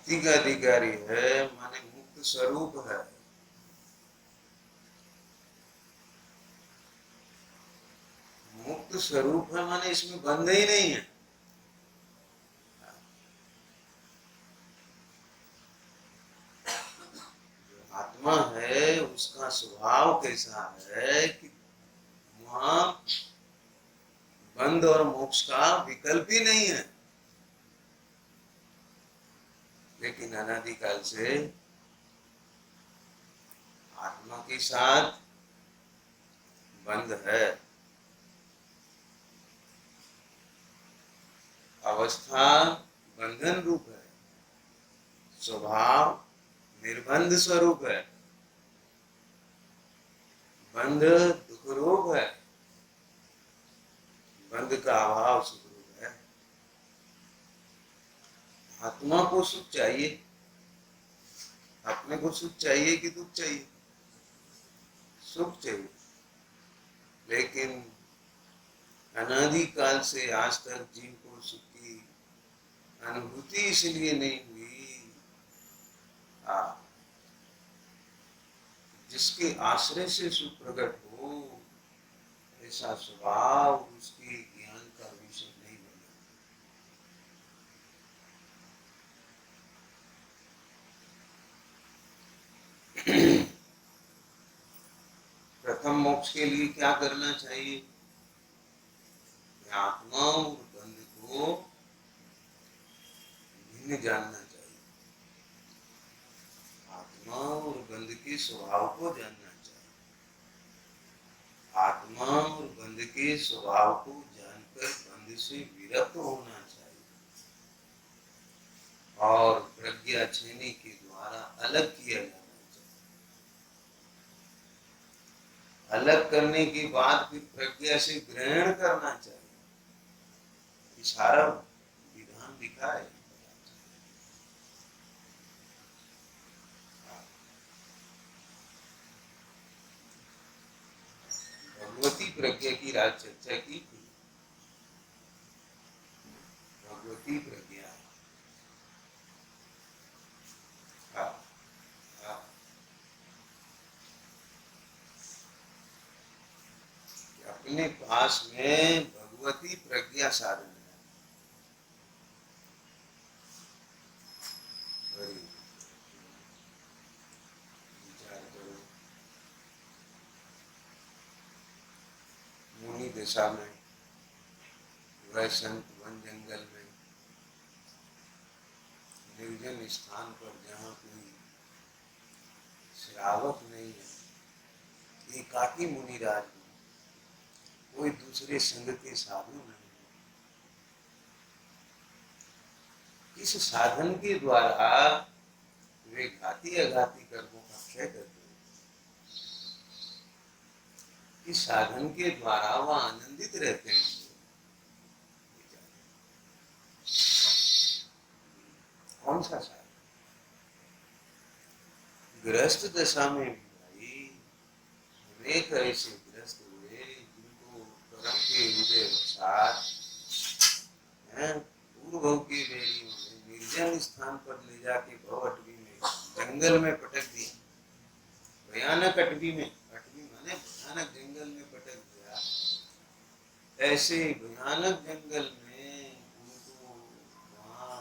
मुक्ति का अधिकारी है माने मुक्त स्वरूप है। मुक्त स्वरूप है माने इसमें बंध ही नहीं है। आत्मा है उसका स्वभाव कैसा है कि वहां बंध और मोक्ष का विकल्प ही नहीं है। लेकिन अनादिकाल से आत्मा के साथ बंध है। अवस्था बंधन रूप है, स्वभाव निर्बंध स्वरूप है। बंध दुख रूप है, बंध का अभाव सुख रूप है। आत्मा को सुख चाहिए, अपने को सुख चाहिए कि दुख चाहिए? सुख चाहिए। लेकिन अनादिकाल से आज तक जीव को सुख की अनुभूति इसलिए नहीं हुई जिसके आश्रय से सुख प्रकट हो, ऐसा स्वभाव उसके ज्ञान का विषय नहीं बना। प्रथम मोक्ष के लिए क्या करना चाहिए? आत्मा और बंध को भिन्न जानना चाहिए। आत्मा और बंध के स्वभाव को जानना चाहिए। आत्मा और बंध के स्वभाव को जानकर बंध से विरक्त होना चाहिए और प्रज्ञा छेनी के द्वारा अलग किया जाना चाहिए। अलग करने के बाद फिर प्रज्ञा से ग्रहण करना चाहिए। सारा विधान लिखा है। भगवती प्रज्ञा की राज चर्चा की थी। भगवती प्रज्ञा अपने पास में भगवती प्रज्ञा साधन है। विचार करो, मुनि दशा में वह संत वन जंगल में निर्जन स्थान पर जहाँ कोई श्रावक नहीं है, एकाकी मुनिराज, कोई दूसरे संग के साधु नहीं, इस साधन के द्वारा वे घाती अघाती कर्मों का क्षय करते हैं। इस साधन के द्वारा वह आनंदित रहते हैं। कौन सा साधन? गृहस्थ दशा में भाई अनेक ऐसे गृहस्थ हुए जिनको परम के हृदय वसात पूर्व के बेड़ी में निर्जन स्थान पर ले जाके भव अटवी में जंगल में पटक दिया। भयानक अटवी में, अटवी माने भयानक जंगल में पटक दिया। ऐसे भयानक जंगल में उनको वहां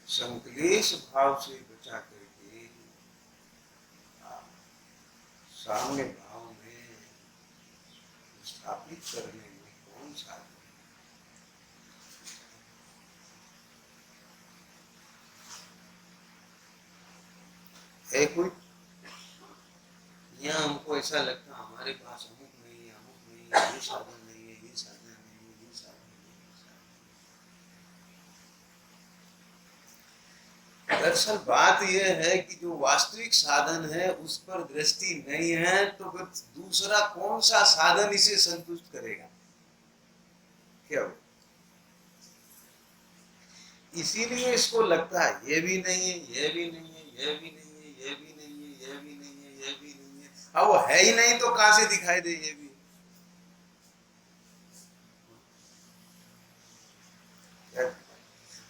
संकलेश भाव से बचा करके सामने भाव में स्थापित करने में कौन साधन है? कोई यहाँ हमको ऐसा लगता हमारे पास अमुक नहीं है, अमुक नहीं है, ये साधन नहीं है, ये साधन नहीं है, ये साधन नहीं है। दरअसल बात यह है कि जो वास्तविक साधन है उस पर दृष्टि नहीं है, तो फिर दूसरा कौन सा साधन इसे संतुष्ट करेगा? क्या हो? इसीलिए इसको लगता है ये भी नहीं है, ये भी नहीं है, ये भी नहीं है, ये भी नहीं है, ये भी नहीं है, ये भी नहीं है। अब वो है ही नहीं तो कहां से दिखाई दे ये भी?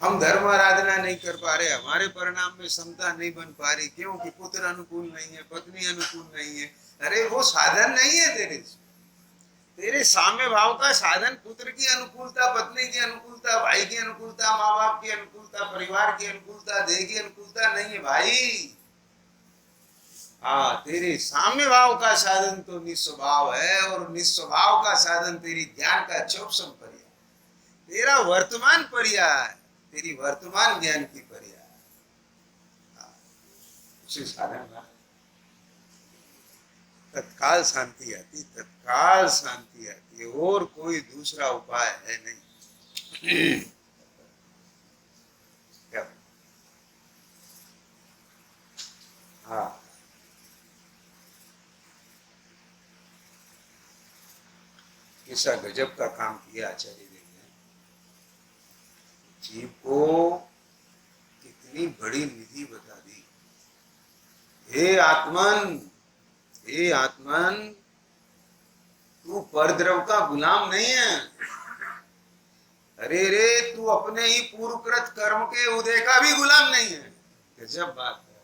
हम धर्म आराधना नहीं कर पा रहे, हमारे परिणाम में समता नहीं बन पा रही, क्योंकि पुत्र अनुकूल नहीं है, पत्नी अनुकूल नहीं है। अरे वो साधन नहीं है तेरे साम्य भाव का साधन पुत्र की अनुकूलता, पत्नी की अनुकूलता, भाई की अनुकूलता, माँ बाप की अनुकूलता, परिवार की अनुकूलता, देह की अनुकूलता नहीं है भाई। हाँ, तेरे साम्य भाव का साधन तो निस्वभाव है, और निस्वभाव का साधन तेरी ज्ञान का चौपसम पर्याय, तेरा वर्तमान पर्याय, तेरी वर्तमान ज्ञान की पर्याय। हाँ, उसी साधन का तत्काल शांति आती, तत्काल शांति आती है, और कोई दूसरा उपाय है नहीं। क्या? हाँ, कैसा गजब का काम किया आचार्य देव ने। जीव को कितनी बड़ी निधि बता दी। हे आत्मन, हे आत्मन, तू परद्रव का गुलाम नहीं है। अरे रे, तू अपने ही पूर्वकृत कर्म के उदय का भी गुलाम नहीं है। गजब बात है।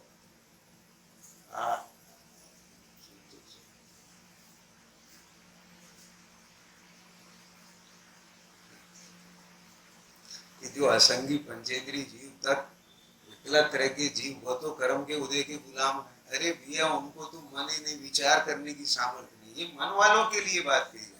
हाँ, कि जो असंगी पंचेंद्री जीव तक विकलत तरह के जीव, वो तो कर्म के उदय के गुलाम है। अरे भैया, उनको तो मन ही नहीं, विचार करने की सामर्थ्य नहीं। ये मन वालों के लिए बात कही जाए।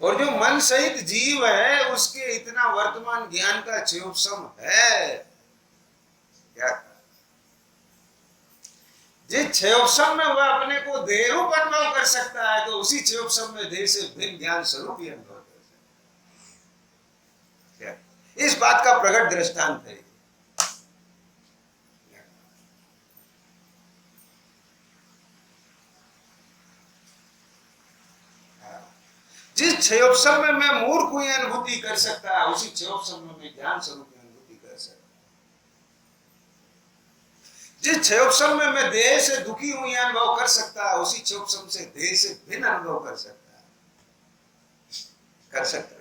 और जो मन सहित जीव है, उसके इतना वर्तमान ज्ञान का चेयोपसम है। क्या जिस क्षयोपसम में वह अपने को देह रूप अनुभव कर सकता है, तो उसी क्षयोपसम में देह से भिन्न ज्ञान स्वरूप ही अनुभव कर सकता है। इस बात का प्रकट दृष्टांत है। जिस क्षयोपसम में मैं मूर्ख हुई अनुभूति कर सकता है, उसी क्षयोपसम में मैं ज्ञान स्वरूप अनुभूति कर सकता है। जिस क्षयोपसम में मैं देह से दुखी हुई अनुभव कर सकता है, उसी क्षयोपसम से देह से भिन्न अनुभव कर सकता है। कर सकता है।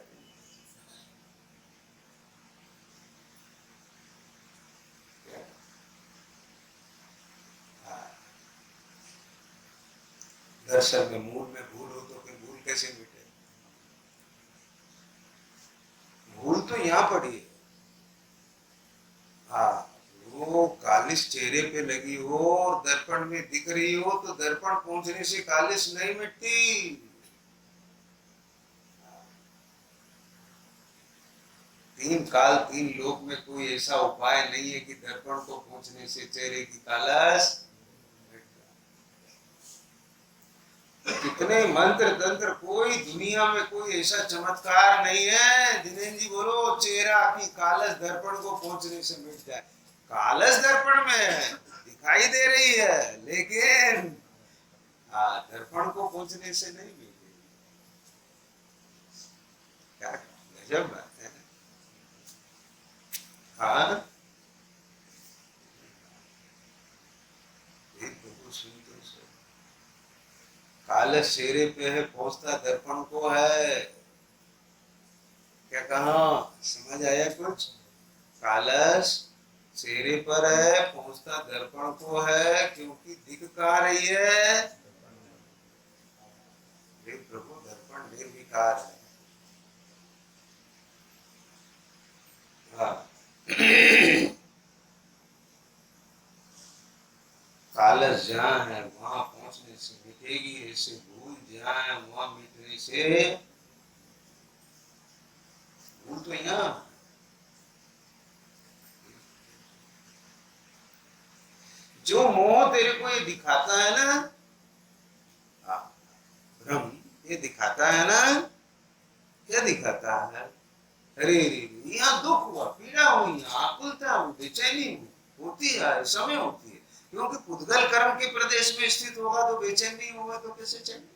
दर्शन में मूल में भूल हो तो फिर भूल कैसे मिटे? भूल तो यहाँ पड़ी है। हाँ, वो कालिश चेहरे पे लगी हो और दर्पण में दिख रही हो, तो दर्पण पहुंचने से कालिश नहीं मिटती। तीन काल तीन लोक में कोई ऐसा उपाय नहीं है कि दर्पण को पहुंचने से चेहरे की कालश। कितने मंत्र तंत्र, कोई दुनिया में कोई ऐसा चमत्कार नहीं है, दिनेश जी बोलो, चेहरा की कालश दर्पण को पहुंचने से मिट जाए। कालश दर्पण में दिखाई दे रही है, लेकिन दर्पण को पहुंचने से नहीं मिलेगी। क्या गजब बात है। हाँ, कालश चेहरे पे है, पहुंचता दर्पण को है। क्या कहा, समझ आया कुछ? कालश चेहरे पर है, पहुंचता दर्पण को है, क्योंकि दिख कहाँ रही है? प्रभु, दर्पण निर्विकार है। हाँ। कालश जहाँ है वहां पहुंचने से मिटेगी, ऐसे भूल जहाँ है वहां मिटने से। भूल तो यहाँ, जो मोह तेरे को ये दिखाता है ना, भ्रम ये दिखाता है ना, क्या दिखाता है? अरे यहाँ दुख हुआ, पीड़ा हुई, आकुलता हुई, बेचैनी हुई, होती है, समय होती है। क्योंकि पुद्गल कर्म के प्रदेश में स्थित होगा तो बेचैन नहीं होगा, तो कैसे चैन?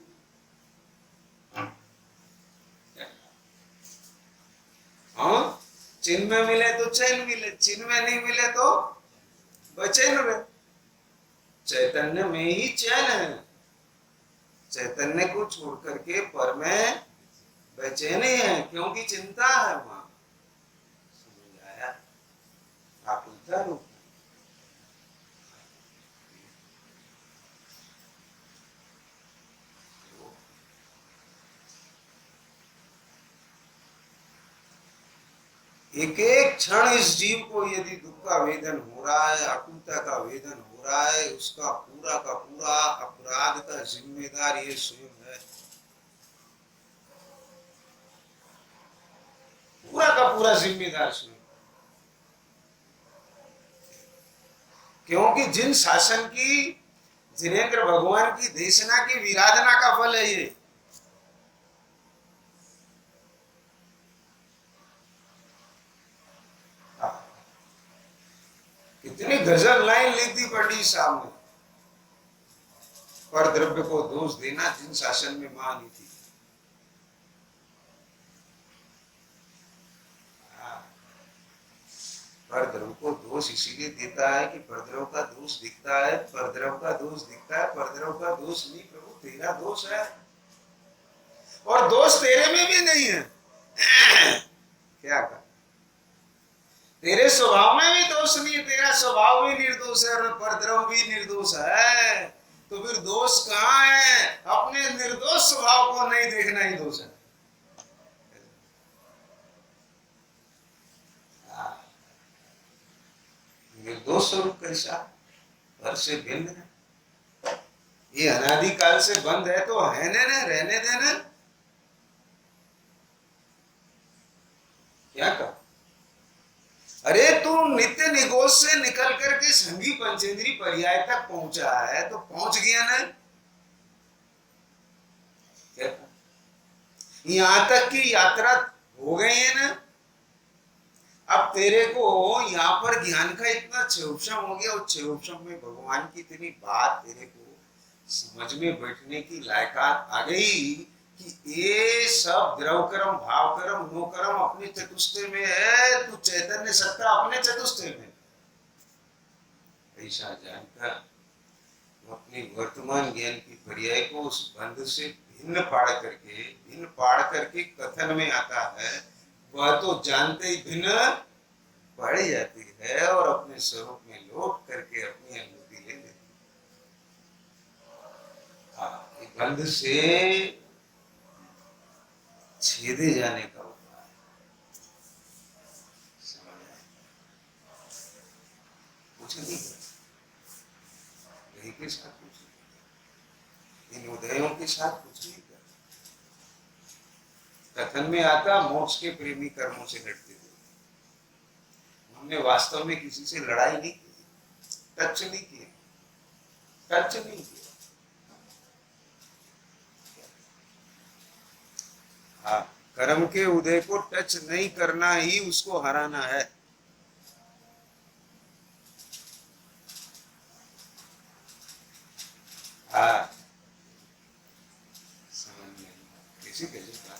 हाँ, चिन्ह में मिले तो चैन मिले, चिन्ह में नहीं मिले तो बेचैन रहे। चैतन्य में ही चैन है। चैतन्य को छोड़ करके पर में बेचैनी है क्योंकि चिंता है वहां। समझ आया? आकुलता रूप एक एक क्षण इस जीव को यदि दुख का वेदन हो रहा है, आकुलता का वेदन हो रहा है, उसका पूरा का पूरा अपराध का जिम्मेदार ये स्वयं है। पूरा का पूरा जिम्मेदार स्वयं। क्योंकि जिन शासन की, जिनेन्द्र भगवान की देशना की विराधना का फल है ये। कितनी गजल लाइन लिखी पड़ी सामने। पर द्रव्य को दोष देना जिन शासन में महानीति। परद्रव को दोष इसीलिए देता है कि परद्रव का दोष दिखता है, परद्रव का दोष दिखता है, परद्रव का दोष नहीं प्रभु तेरा दोष है, और दोष तेरे में भी नहीं है। क्या कर, तेरे स्वभाव में भी दोष नहीं है, तेरा स्वभाव भी निर्दोष है और परद्रव भी निर्दोष है, तो फिर दोष कहाँ है? अपने निर्दोष स्वभाव को नहीं देखना ही दोष है। निर्दोष स्वरूप कैसा? पर से भिन्न है, ये अनादिकाल से बंद है तो है ना, रहने देना। क्या कहा? अरे तू नित्य निगोष से निकल करके संगी पंचेंद्री पर्याय तक पहुंचा है तो पहुंच गया ना। क्या कहा? यहां तक की यात्रा हो गई है ना। अब तेरे को यहाँ पर ज्ञान का इतना क्षोभम हो गया, और क्षोभम में भगवान की इतनी बात तेरे को समझ में बैठने की लायकात आ गई कि ये सब द्रव कर्म, भाव कर्म, नो कर्म अपने चतुष्टय में है, तू चैतन्य सत्ता अपने चतुष्टय में। ऐसा जानकर अपनी वर्तमान ज्ञान की पर्याय को उस बंध से भिन्न पाड़ करके कथन में आता है, वह तो जानते ही भिन्न पड़ जाती है और अपने स्वरूप में लौट करके अपनी अनुभूति ले लेती है। बंध से छेदे जाने का उपाय समझ आए? कुछ नहीं कर, यही के साथ कुछ नहीं, इन उदयों के साथ कुछ नहीं कर। कथन में आता मोक्ष के प्रेमी कर्मों से लड़ते थे। हमने वास्तव में किसी से लड़ाई नहीं की, टच नहीं किया, टच नहीं किया। हाँ, कर्म के उदय को टच नहीं करना ही उसको हराना है। हाँ, समझ में किसी कैसे बात।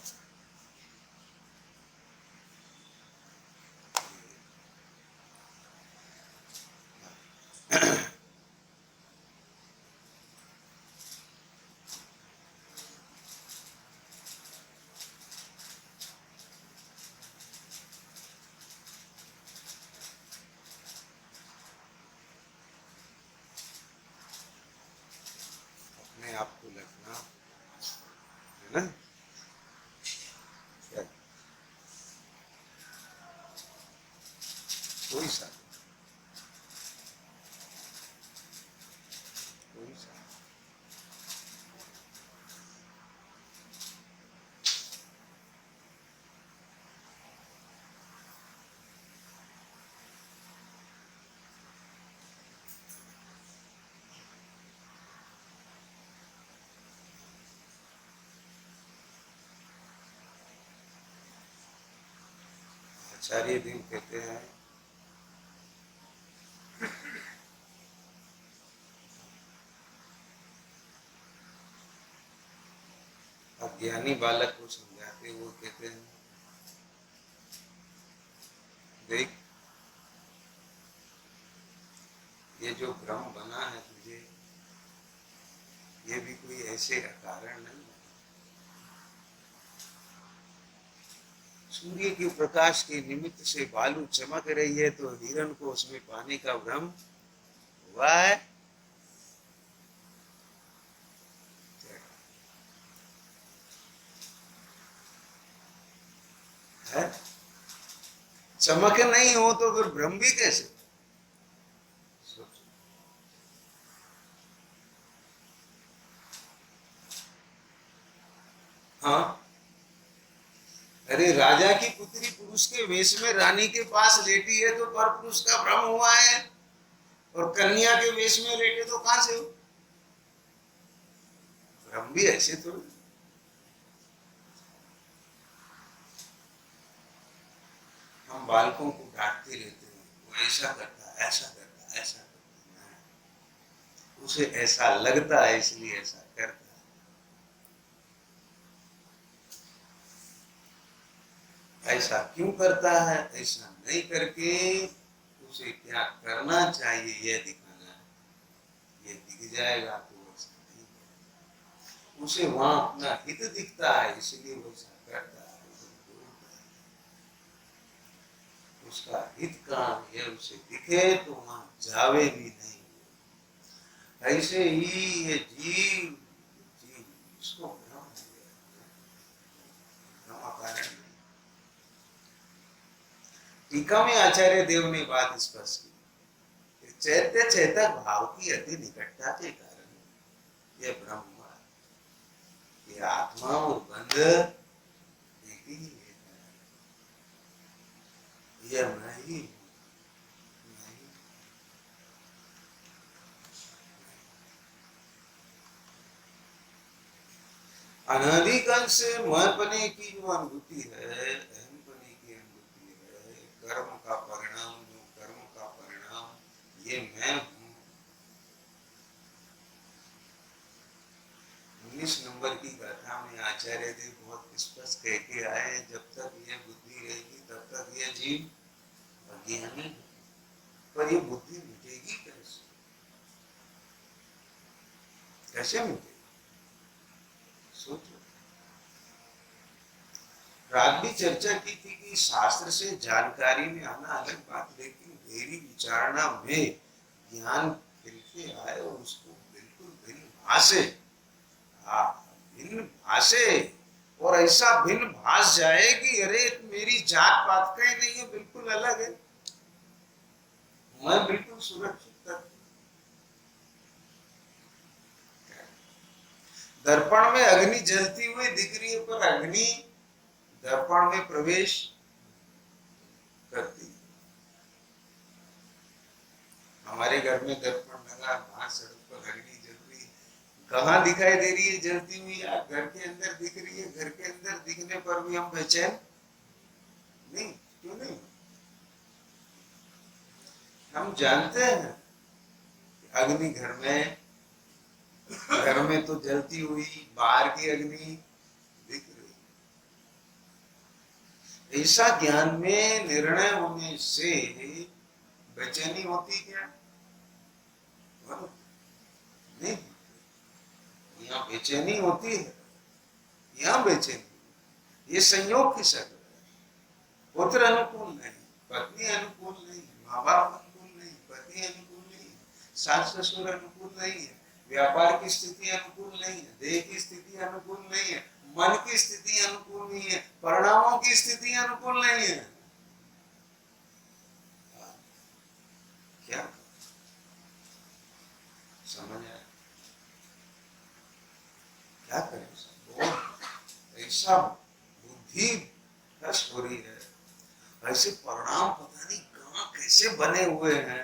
अपने आप को लगना है ना। क्या कोई सा कोई सा आचार्य दिन कहते हैं अज्ञानी बालक को समझाते, वो कहते हैं देख, ये जो भ्रम बना है तुझे, ये भी कोई ऐसे अकारण नहीं है। सूर्य के प्रकाश के निमित्त से बालू चमक रही है तो हिरण को उसमें पाने का भ्रम हुआ है। चमक नहीं हो तो फिर भ्रम भी कैसे? हाँ, अरे राजा की पुत्री पुरुष के वेश में रानी के पास लेटी है तो पर पुरुष का भ्रम हुआ है, और कन्या के वेश में लेटे तो कहां से हो? भ्रम भी ऐसे तो। हम बालकों को डांटते रहते हैं, वो ऐसा करता ऐसा करता ऐसा करता, उसे ऐसा लगता है इसलिए ऐसा करता है। ऐसा क्यों करता है? ऐसा नहीं करके उसे क्या करना चाहिए यह दिखाना है। ये दिख जाएगा तो ऐसा नहीं करेगा। उसे वहां अपना हित दिखता है इसलिए वो ऐसा करता है। उसका हित काम है, उसे दिखे तो वहां जावे भी नहीं। ऐसे ही ये जीव जीव इसको भ्रम कारण। टीका में आचार्य देव ने बात स्पष्ट की, चैत्य चेतक भाव की अति निकटता के कारण यह भ्रम हुआ। ये आत्मा और बंध एक ही है। यह नहीं अनादिकाल से महपने की जो अनुभूति है, अहमपने की अनुभूति है, कर्म का परिणाम, जो कर्म का परिणाम ये मैं हूँ। 19 नंबर की गाथा में आचार्य देव बहुत स्पष्ट कह के आए, जब तक ये बुद्धि रहेगी तब तक ये जीव अज्ञानी है। पर ये बुद्धि मिटेगी कैसे? कैसे मिटेगी? सोचो। रात भी चर्चा की थी कि शास्त्र से जानकारी में आना अलग बात, लेकिन गहरी विचारणा में ज्ञान खिलके आए और उसको बिल्कुल भिन्न भाषे, भिन्न भाषे, और ऐसा भिन्न भाष जाए कि अरे मेरी जात पात का ही नहीं है, बिल्कुल अलग है, मैं बिल्कुल सुरक्षित था। दर्पण में अग्नि जलती हुई दिख रही है, पर अग्नि दर्पण में प्रवेश करती। हमारे घर में दर्पण लगा, वहां सड़क पर अग्नि जल रही, कहाँ दिखाई दे रही है जलती हुई? घर के अंदर दिख रही है। घर के अंदर दिखने पर भी हम बेचैन नहीं, क्यों नहीं? हम जानते हैं अग्नि घर में तो जलती हुई, बाहर की अग्नि दिख रही। ऐसा ज्ञान में निर्णय होने से बेचैनी होती क्या? नहीं, यहाँ बेचैनी होती है, यहाँ बेचैनी। ये संयोग की शक्ल है। पुत्र अनुकूल नहीं, पत्नी अनुकूल नहीं, माँ बाप अनुकूल नहीं, पति अनुकूल नहीं, सास ससुर अनुकूल नहीं है, व्यापार की स्थिति अनुकूल नहीं है, देह की स्थिति अनुकूल नहीं है, मन की स्थिति अनुकूल नहीं है, परिणामों की स्थिति अनुकूल नहीं है। क्या समझ आया? क्या करें? ऐसा बुद्धि भ्रष्ट हो रही है, ऐसे परिणाम पता नहीं कहाँ कैसे बने हुए हैं,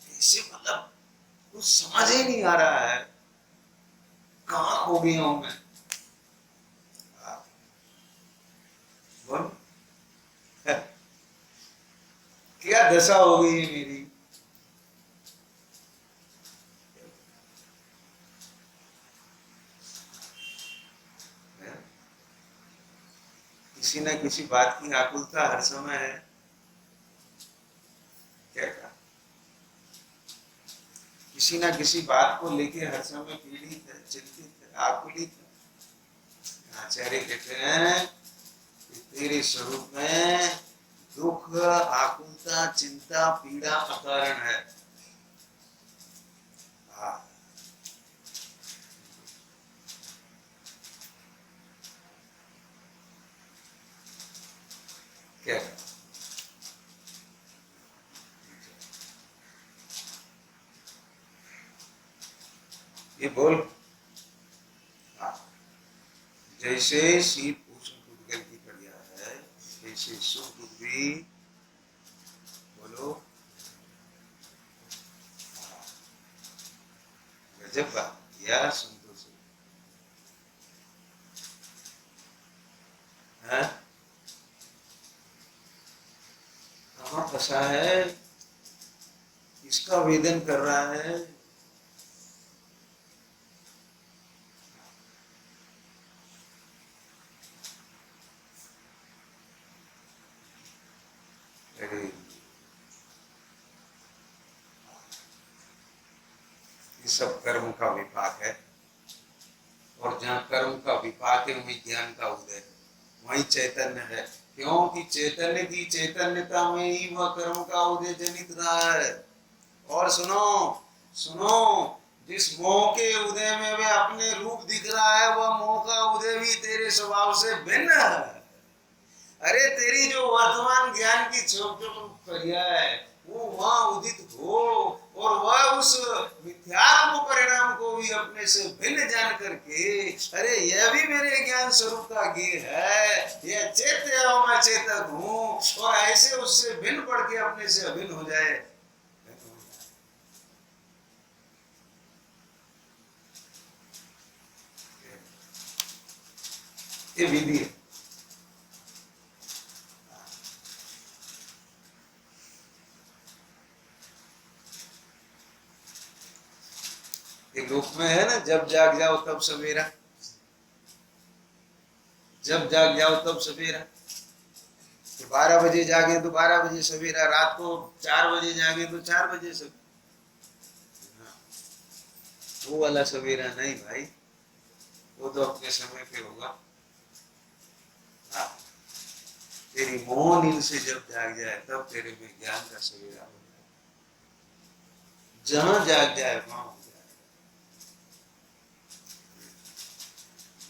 कैसे, मतलब कुछ समझ ही नहीं आ रहा है, कहाँ खो गया हूं मैं। बोल क्या दशा हो गई है मेरी। किसी न किसी बात की आकुलता हर समय है। क्या कहा? किसी न किसी बात को लेके हर समय पीड़ित है, चिंतित है, आकुलित है। आचार्य कहते हैं तेरे स्वरूप में दुख, आकुलता, चिंता, पीड़ा अकारण है। हाँ, क्या ये बोल। हाँ, जैसे शीत उष्ण पुद्गल की क्रिया है, जैसे सुख दुख भी, बोलो। हाँ, गजब बात या संतोष है। कहाँ फंसा है, किसका वेदन कर रहा है। अरे ये सब कर्म का विपाक है, और जहाँ कर्म का विपाक है वहीं ज्ञान का उदय है, वहीं चैतन्य है। क्योंकि चैतन्य की चैतन्यता में ही वह कर्म का उदय जनित रहा है। और सुनो सुनो, जिस मोह के उदय में वे अपने रूप दिख रहा है, वह मोह का उदय भी तेरे स्वभाव से भिन्न है। अरे तेरी जो वर्तमान ज्ञान की छोटी क्रिया है, वो वहां उदित हो, और वह उस मिथ्यात्म परिणाम को भी अपने से भिन्न जान करके, अरे यह भी मेरे ज्ञान स्वरूप का ज्ञेय है, यह चैत्य एवं मैं चेतक हूँ, और ऐसे उससे भिन्न पड़ के अपने से अभिन्न हो जाए। ये विधि है। एक रूप में है ना, जब जाग जाओ तब सवेरा, जब जाग जाओ तब सवेरा। तो 12 बजे जागे तो 12 बजे सवेरा, रात को 4 बजे जागे तो 4 बजे सवेरा। वो वाला सवेरा नहीं भाई, वो तो अपने समय पे होगा। हाँ, तेरी मोह नींद से जब जाग जाए तब तेरे में ज्ञान का सवेरा हो जाए। जहां जाग जाए वहां हो जाए।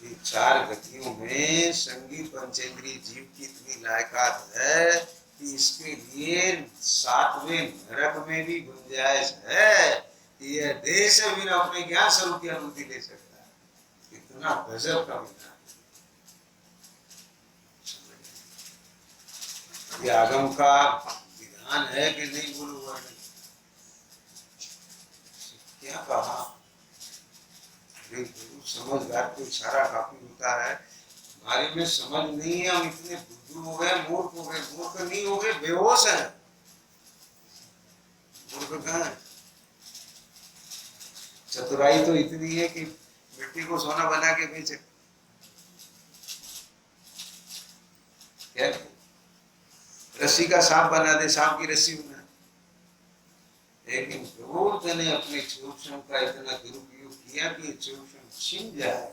ये 4 गतियों में संगीत पंचेंद्रिय जीव की इतनी लायकात है कि इसके लिए 7वें नरक में भी गुंजाइश है कि यह देह से भी अपने ज्ञान स्वरूप की अनुभूति ले सकता है। इतना गजब का विधान। ये आगम का विधान है कि नहीं, बोलो वर्णन क्या कहा। समझदार को इशारा काफी होता है, हमारे में समझ नहीं है, हम इतने बुद्धू हो गए, मूर्ख हो गए। मूर्ख नहीं हो गए, बेहोश है। मूर्ख कहाँ है? चतुराई तो इतनी है कि मिट्टी को सोना बना के बेचे। क्या रस्सी का सांप बना दे, सांप की रस्सी बना। लेकिन क्रोध ने अपने सूक्ष्म का इतना दुरुपयोग किया कि सूक्ष्म छिन जाए।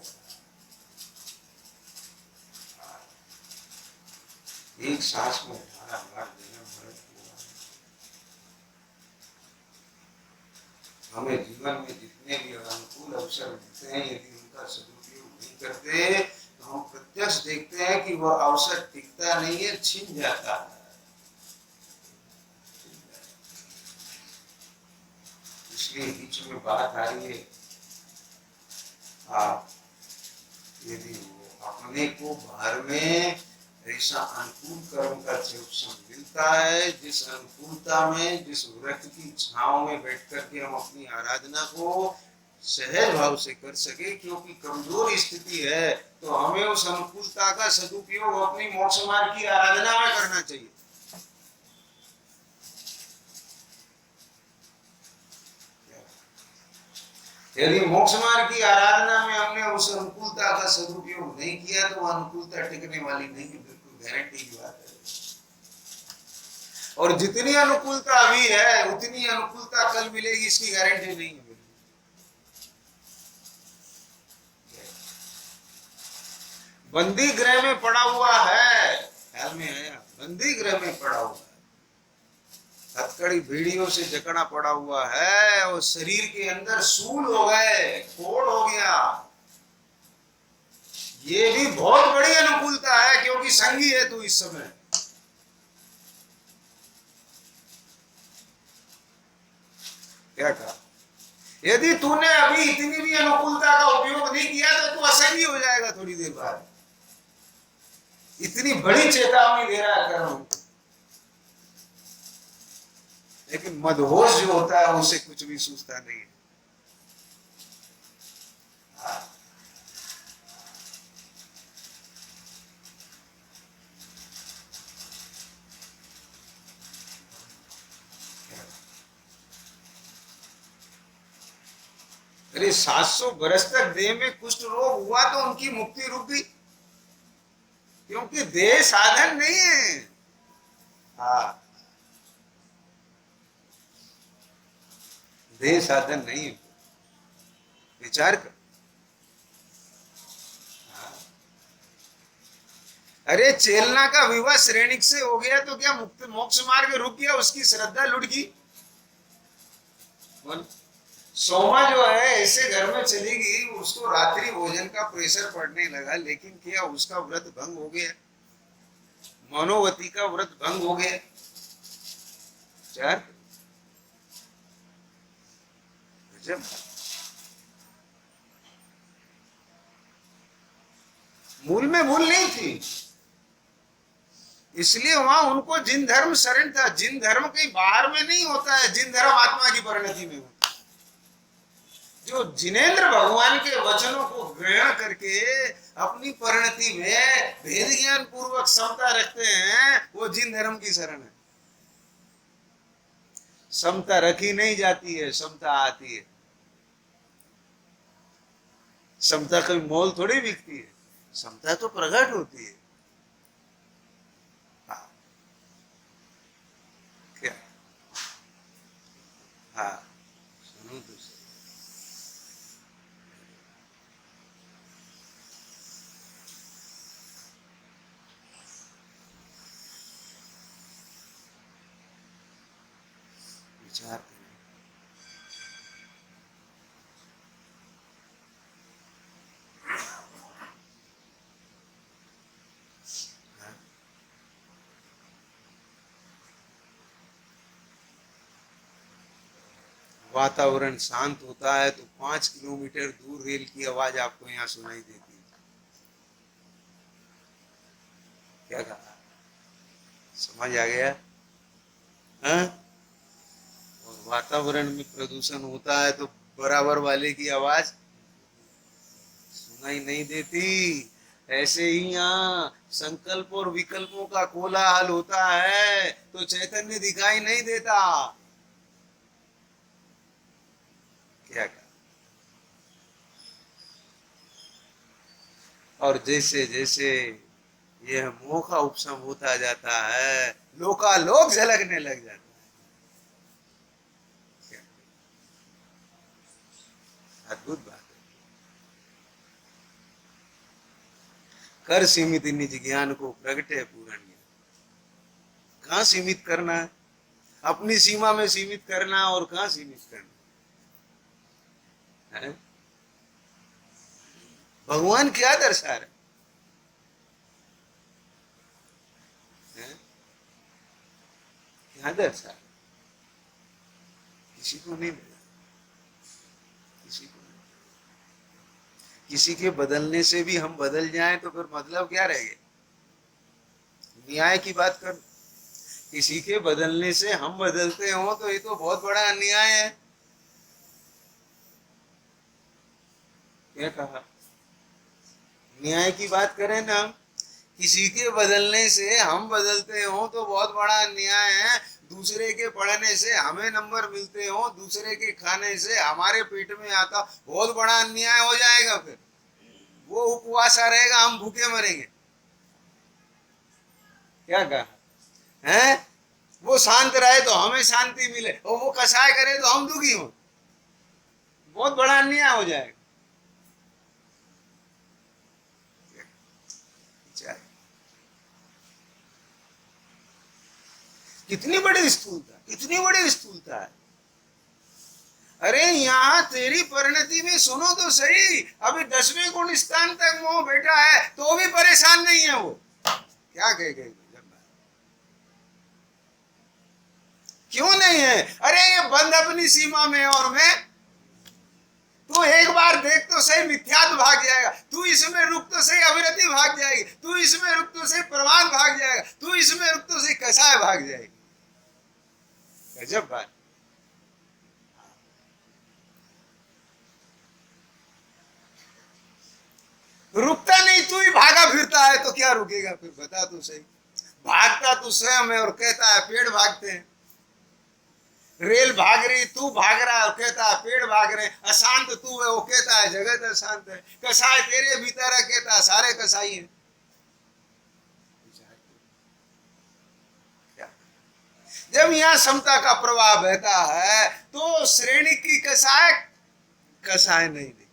एक सांस में 18 बार जन्म मरण हुआ। हमें जीवन में जितने भी अनुकूल अवसर मिलते हैं, यदि उनका सदुपयोग नहीं करते तो हम प्रत्यक्ष देखते हैं कि वह अवसर टिकता नहीं है, छिन जाता है। इसलिए बीच में बात आ रही है, आप यदि अपने को बाहर में ऐसा अनुकूल कर्म का जो मिलता है, जिस अनुकूलता में, जिस वृक्ष की छांव में बैठ करके हम अपनी आराधना को सहज भाव से कर सके, क्योंकि कमजोर स्थिति है, तो हमें उस अनुकूलता का सदुपयोग अपनी मोक्ष मार्ग की आराधना में करना चाहिए। यदि मोक्ष मार्ग की आराधना में हमने उस अनुकूलता का सदुपयोग नहीं किया तो वह अनुकूलता टिकने वाली नहीं है, बिल्कुल गारंटी की बात है। और जितनी अनुकूलता अभी है उतनी अनुकूलता कल मिलेगी, इसकी गारंटी नहीं है। बंदी गृह में पड़ा हुआ है, संसार में आया, बंदी गृह में पड़ा हुआ है, हथकड़ी भेड़ियों से जकड़ा पड़ा हुआ है, और शरीर के अंदर सूल हो गए, कोड़ हो गया। ये भी बहुत बड़ी अनुकूलता है, क्योंकि संगी है तू इस समय। क्या कहा? यदि तूने अभी इतनी भी अनुकूलता का उपयोग नहीं किया तो तू असंगी हो जाएगा थोड़ी देर बाद। इतनी बड़ी चेतावनी दे रहा है कर्म। लेकिन मदहोश जो होता है उसे कुछ भी सूझता नहीं है। अरे 700 बरस तक देह में कुष्ठ रोग हुआ तो उनकी मुक्ति रुक गई, क्योंकि देह साधन नहीं है। हाँ, देह साधन नहीं है, विचार कर। हाँ। अरे चेलना का विवाह श्रेणिक से हो गया तो क्या मुक्त मोक्ष मार्ग रुक गया, उसकी श्रद्धा लुट गई। सोमा जो है ऐसे घर में चली गई, उसको रात्रि भोजन का प्रेशर पड़ने लगा, लेकिन क्या उसका व्रत भंग हो गया? मनोवती का व्रत भंग हो गया। चार जब मूल में भूल नहीं थी, इसलिए वहां उनको जिन धर्म शरण था। जिन धर्म कहीं बाहर में नहीं होता है, जिन धर्म आत्मा की परिणति में होता है। जो जिनेंद्र भगवान के वचनों को ग्रहण करके अपनी परिणति में भेद ज्ञान पूर्वक समता रखते हैं, वो जिन धर्म की शरण है। समता रखी नहीं जाती है, समता आती है। समता कोई मोल थोड़ी बिकती है, समता तो प्रकट होती है। हाँ, क्या? हाँ, सुनो तो सही। विचार करें। हाँ? वातावरण शांत होता है तो 5 किलोमीटर दूर रेल की आवाज आपको यहाँ सुनाई देती है। क्या कहा? समझ आ गया? हाँ? और वातावरण में प्रदूषण होता है तो बराबर वाले की आवाज सुनाई नहीं देती। ऐसे ही यहाँ संकल्प और विकल्पों का कोलाहल होता है तो चैतन्य दिखाई नहीं देता। क्या कहा? और जैसे जैसे यह मोह का उपशम होता जाता है, लोकालोक झलकने लग जाता है। क्या अद्भुत बात है। कर सीमित निज ज्ञान को प्रगटे पूर्ण ज्ञान। कहाँ सीमित करना है? अपनी सीमा में सीमित करना, और कहाँ सीमित करना है? भगवान क्या दर्शा रहे हैं? क्या दर्शा रहे? किसी को नहीं मिला, किसी को नहीं। किसी के बदलने से भी हम बदल जाएं तो फिर मतलब क्या रह गया? न्याय की बात कर। किसी के बदलने से हम बदलते हो तो ये तो बहुत बड़ा अन्याय है। क्या कहा? न्याय की बात करें ना, किसी के बदलने से हम बदलते हो तो बहुत बड़ा अन्याय है। दूसरे के पढ़ने से हमें नंबर मिलते हो, दूसरे के खाने से हमारे पेट में आता, बहुत बड़ा अन्याय हो जाएगा। फिर वो उपवासा रहेगा, हम भूखे मरेंगे। क्या कहा है? वो शांत रहे तो हमें शांति मिले, और वो कसाय करे तो हम दुखी हो, बहुत बड़ा अन्याय हो जाएगा। कितनी बड़ी स्थूलता, कितनी बड़ी स्थूलता है। अरे यहाँ तेरी परिणति में सुनो तो सही, अभी 10वें गुण स्थान तक वो बैठा है तो भी परेशान नहीं है। वो क्या कह गई, क्यों नहीं है? अरे ये बंद अपनी सीमा में, और मैं, तू एक बार देख तो सही, मिथ्यात्व भाग जाएगा। तू इसमें रुक तो सही, अविरति भाग जाएगी। तू इसमें रुक तो सही, प्रमाण भाग जाएगा। तू इसमें रुक तो सही, कसाय भाग जाएगी। गजब बात। रुकता नहीं, तू ही भागा फिरता है, तो क्या रुकेगा फिर? बता तू सही। भागता तू स्वयं है और कहता है पेड़ भागते हैं। रेल भाग रही, तू भाग रहा है और कहता है पेड़ भाग रहे हैं। अशांत तू है, वो कहता है जगत अशांत है। कसाय तेरे भीतर है, कहता है सारे कसाई हैं। जब यहाँ समता का प्रवाह बहता है तो श्रेणी की कसाय कसाय नहीं दिखती।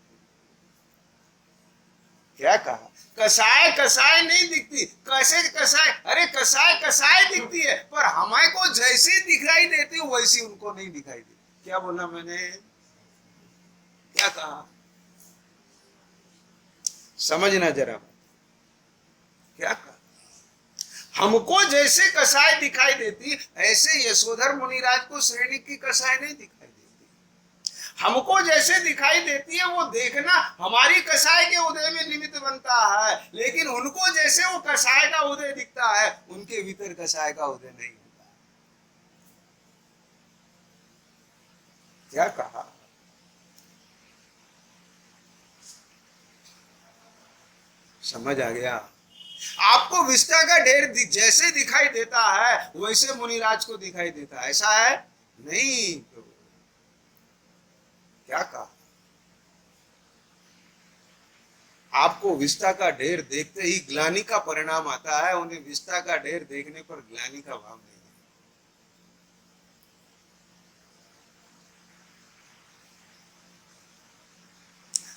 क्या कहा? कसाय कसाय नहीं दिखती। कैसे कसाय? अरे कसाय कसाय दिखती है, पर हमें को जैसी दिखाई देती वैसी उनको नहीं दिखाई देती। क्या बोला मैंने? क्या कहा? समझना जरा। क्या कहा? हमको जैसे कसाय दिखाई देती, ऐसे यशोधर मुनिराज को श्रेणी की कसाय नहीं दिखाई देती। हमको जैसे दिखाई देती है वो देखना हमारी कसाय के उदय में निमित्त बनता है, लेकिन उनको जैसे वो कसाय का उदय दिखता है, उनके भीतर कसाय का उदय नहीं होता। क्या कहा? समझ आ गया? आपको विष्टा का ढेर जैसे दिखाई देता है वैसे मुनिराज को दिखाई देता है, ऐसा है नहीं। क्या कहा? आपको विष्टा का ढेर देखते ही ग्लानि का परिणाम आता है, उन्हें विष्टा का ढेर देखने पर ग्लानि का भाव नहीं है।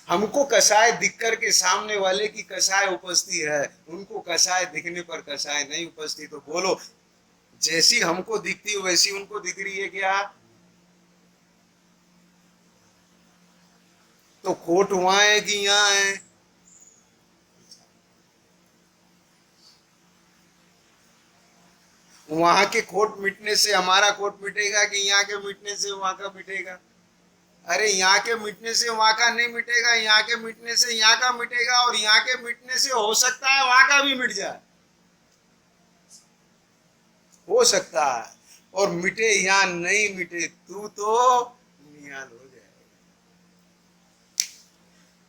हमको कसाय दिख कर के सामने वाले की कसाय उपस्थित है, उनको कसाय दिखने पर कसाय नहीं उपस्थित। तो बोलो, जैसी हमको दिखती है वैसी उनको दिख रही है क्या? तो खोट वहां है कि यहाँ है? वहां के खोट मिटने से हमारा खोट मिटेगा कि यहाँ के मिटने से वहां का मिटेगा? अरे यहाँ के मिटने से वहां का नहीं मिटेगा, यहाँ के मिटने से यहाँ का मिटेगा, और यहाँ के मिटने से हो सकता है वहां का भी मिट जाए। हो सकता है, और मिटे या नहीं मिटे, तू तो निहाल हो जाए।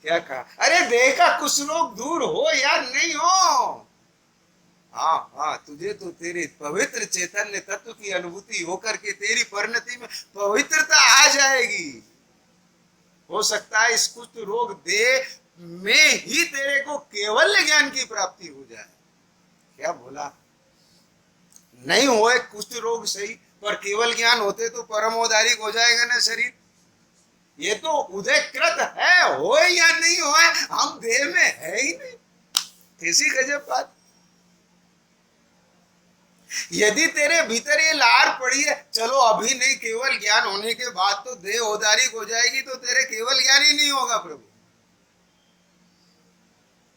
क्या कहा? अरे देखा कुछ लोग दूर हो या नहीं हो, हाँ हाँ, तुझे तो तेरे पवित्र चैतन्य तत्व की अनुभूति होकर के तेरी परिणति में पवित्रता आ जाएगी। हो सकता है इस कुष्ठ रोग देह में ही तेरे को केवल ज्ञान की प्राप्ति हो जाए। क्या बोला? नहीं होए कुष्ठ रोग सही, पर केवल ज्ञान होते तो परमोदारिक हो जाएगा ना शरीर। ये तो उदयकृत है, हो या नहीं हो, हम देह में है ही नहीं। कैसी गजब बात। यदि तेरे भीतर ये लार पड़ी है, चलो अभी नहीं, केवल ज्ञान होने के बाद तो देह उदारिक हो जाएगी, तो तेरे केवल ज्ञान ही नहीं होगा प्रभु।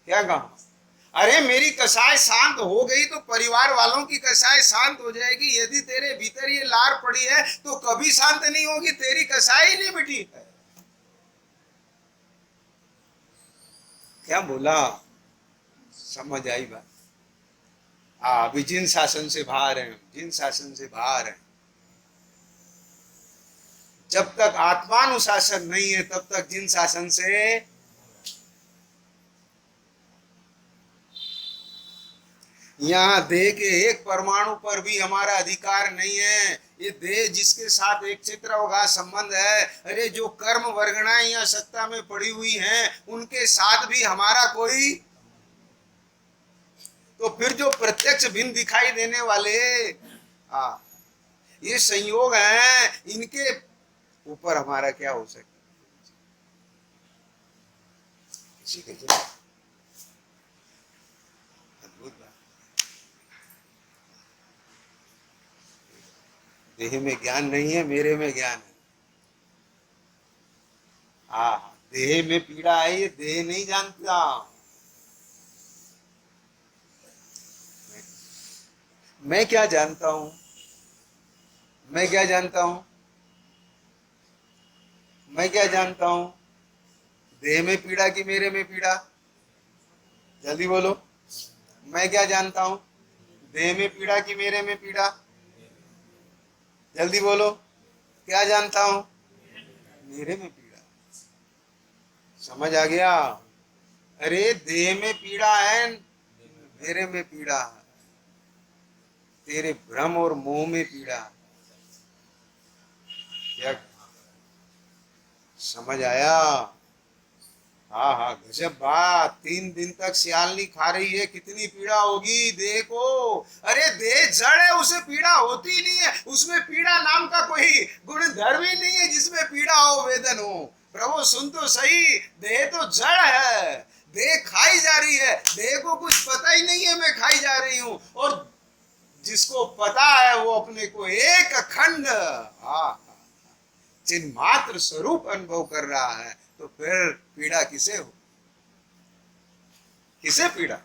क्या कहा? अरे मेरी कसाय शांत हो गई तो परिवार वालों की कसाय शांत हो जाएगी। यदि तेरे भीतर ये लार पड़ी है तो कभी शांत नहीं होगी, तेरी कसाई ही नहीं मिटी है। क्या बोला? समझ आई बात? अभी जिन शासन से बाहर हैं, जिन शासन से बाहर हैं, जब तक आत्मानुशासन नहीं है तब तक जिन शासन से, यहाँ देह के एक परमाणु पर भी हमारा अधिकार नहीं है। ये देह जिसके साथ एक चित्रवगा संबंध है, अरे जो कर्म वर्गणाएं या सत्ता में पड़ी हुई हैं उनके साथ भी हमारा कोई, तो फिर जो प्रत्यक्ष भिन्न दिखाई देने वाले ये संयोग हैं, इनके ऊपर हमारा क्या हो सकता है? किसी के अद्भुत बात। देह में ज्ञान नहीं है, मेरे में ज्ञान है। हाँ, देह में पीड़ा है, ये देह नहीं जानता। मैं क्या जानता हूं? मैं क्या जानता हूं? मैं क्या जानता हूं? देह में पीड़ा कि मेरे में पीड़ा? जल्दी बोलो। मैं क्या जानता हूं? देह में पीड़ा कि मेरे में पीड़ा? जल्दी बोलो। क्या जानता हूं? मेरे में पीड़ा। समझ आ गया? अरे देह में पीड़ा है, मेरे में पीड़ा है। तेरे भ्रम और मोह में पीड़ा। क्या समझ आया? हाँ हाँ, गजब बात। 3 दिन तक सियालनी खा रही है, कितनी पीड़ा होगी देह को। अरे देह जड़ है, उसे पीड़ा होती नहीं है। उसमें पीड़ा नाम का कोई गुण धर्म ही नहीं है जिसमें पीड़ा हो, वेदन हो। प्रभु सुन तो सही, देह तो जड़ है। देह खाई जा रही है, देह को कुछ पता ही नहीं है मैं खाई जा रही हूं। और जिसको पता है वो अपने को एक अखंड, हाँ, चिन्ह मात्र स्वरूप अनुभव कर रहा है। तो फिर पीड़ा किसे हो? किसे पीड़ा?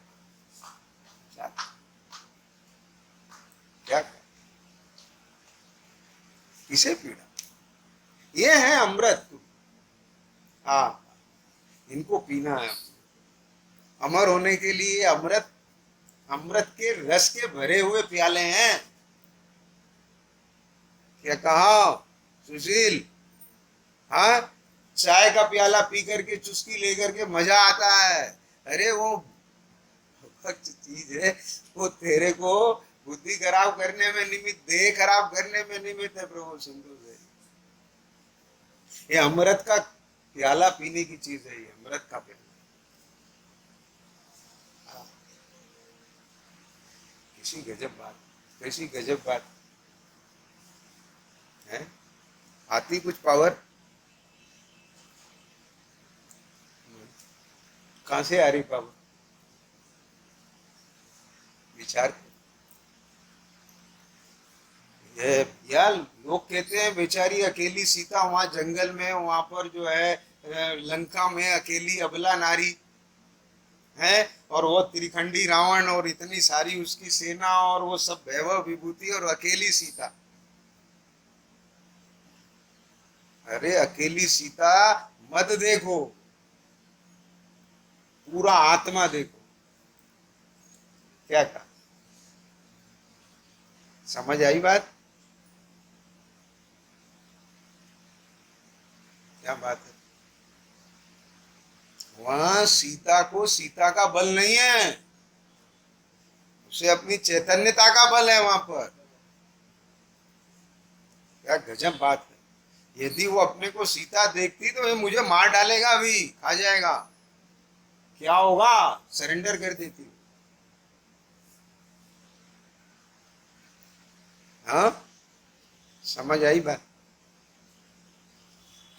क्या क्या किसे पीड़ा? ये है अमृत। हाँ, इनको पीना है। अमर होने के लिए अमृत, अमृत के रस के भरे हुए प्याले हैं। क्या कहा सुशील? हाँ, चाय का प्याला पी करके चुस्की लेकर के मजा आता है। अरे वो चीज है, वो तेरे को बुद्धि खराब करने में निमित्त, देह खराब करने में निमित्त है। प्रभु सिंधु से ये अमृत का प्याला पीने की चीज है, ये अमृत का प्याला। किसी गजब बात, कैसी गजब बात है। आती कुछ पावर कहां से आ रही पावर? विचार। ये यार, लोग कहते हैं बेचारी अकेली सीता वहां जंगल में, वहां पर जो है लंका में अकेली अबला नारी है। और वो त्रिखंडी रावण और इतनी सारी उसकी सेना और वो सब वैभव विभूति और अकेली सीता। अरे अकेली सीता मत देखो, पूरा आत्मा देखो। क्या कहा? समझ आई बात? क्या बात है? वहां सीता को सीता का बल नहीं है, उसे अपनी चैतन्यता का बल है वहां पर। क्या गजब बात है। यदि वो अपने को सीता देखती तो ये मुझे मार डालेगा, अभी खा जाएगा। क्या होगा? सरेंडर कर देती। हाँ, समझ आई बात?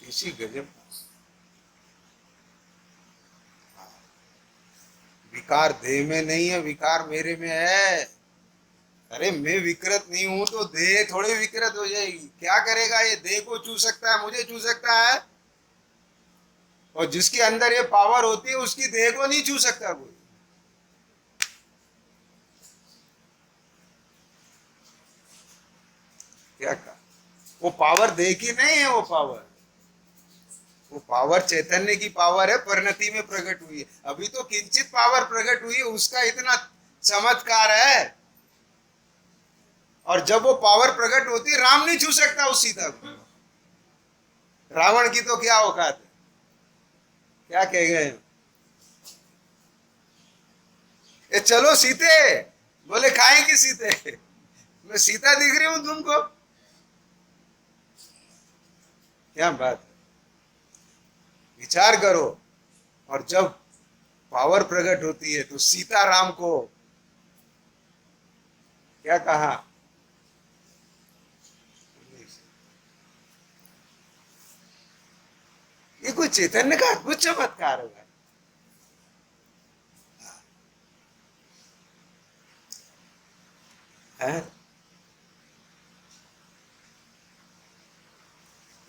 कैसी गजब। विकार देह में नहीं है, विकार मेरे में है। अरे मैं विकृत नहीं हूं तो देह थोड़ी विकृत हो जाएगी। क्या करेगा? ये देह को छू सकता है, मुझे छू सकता है। और जिसके अंदर ये पावर होती है उसकी देह को नहीं छू सकता कोई। क्या कहा? वो पावर देह की नहीं है, वो पावर चैतन्य की पावर है, परिणति में प्रकट हुई है। अभी तो किंचित पावर प्रकट हुई है, उसका इतना चमत्कार है। और जब वो पावर प्रकट होती है, राम नहीं छू सकता उस सीता को। रावण की तो क्या औकात है? क्या कह गए? ए चलो सीते, बोले खाएंगे सीते। मैं सीता दिख रही हूं तुमको? क्या बात है? विचार करो। और जब पावर प्रकट होती है तो सीता राम को क्या कहा? ये कोई चैतन्य का अद्भुत चमत्कार होगा। है?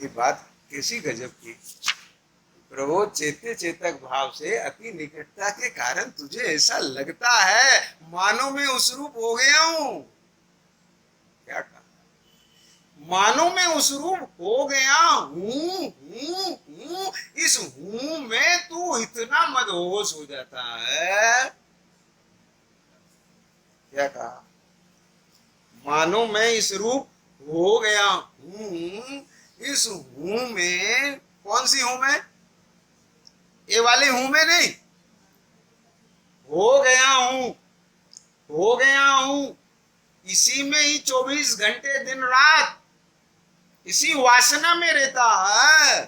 ये बात कैसी गजब की। प्रभु चेते चेतक भाव से अति निकटता के कारण तुझे ऐसा लगता है मानो मैं उस रूप हो गया हूं। क्या कहा? मानो मैं उस रूप हो गया हूं। इस हूं में तू इतना मदहोश हो जाता है। क्या कहा? मानो मैं इस रूप हो गया हूं। इस हूं में कौन सी हूं में? ये वाली हूं में नहीं, हो गया हूं, हो गया हूं। इसी में ही 24 घंटे दिन रात इसी वासना में रहता है।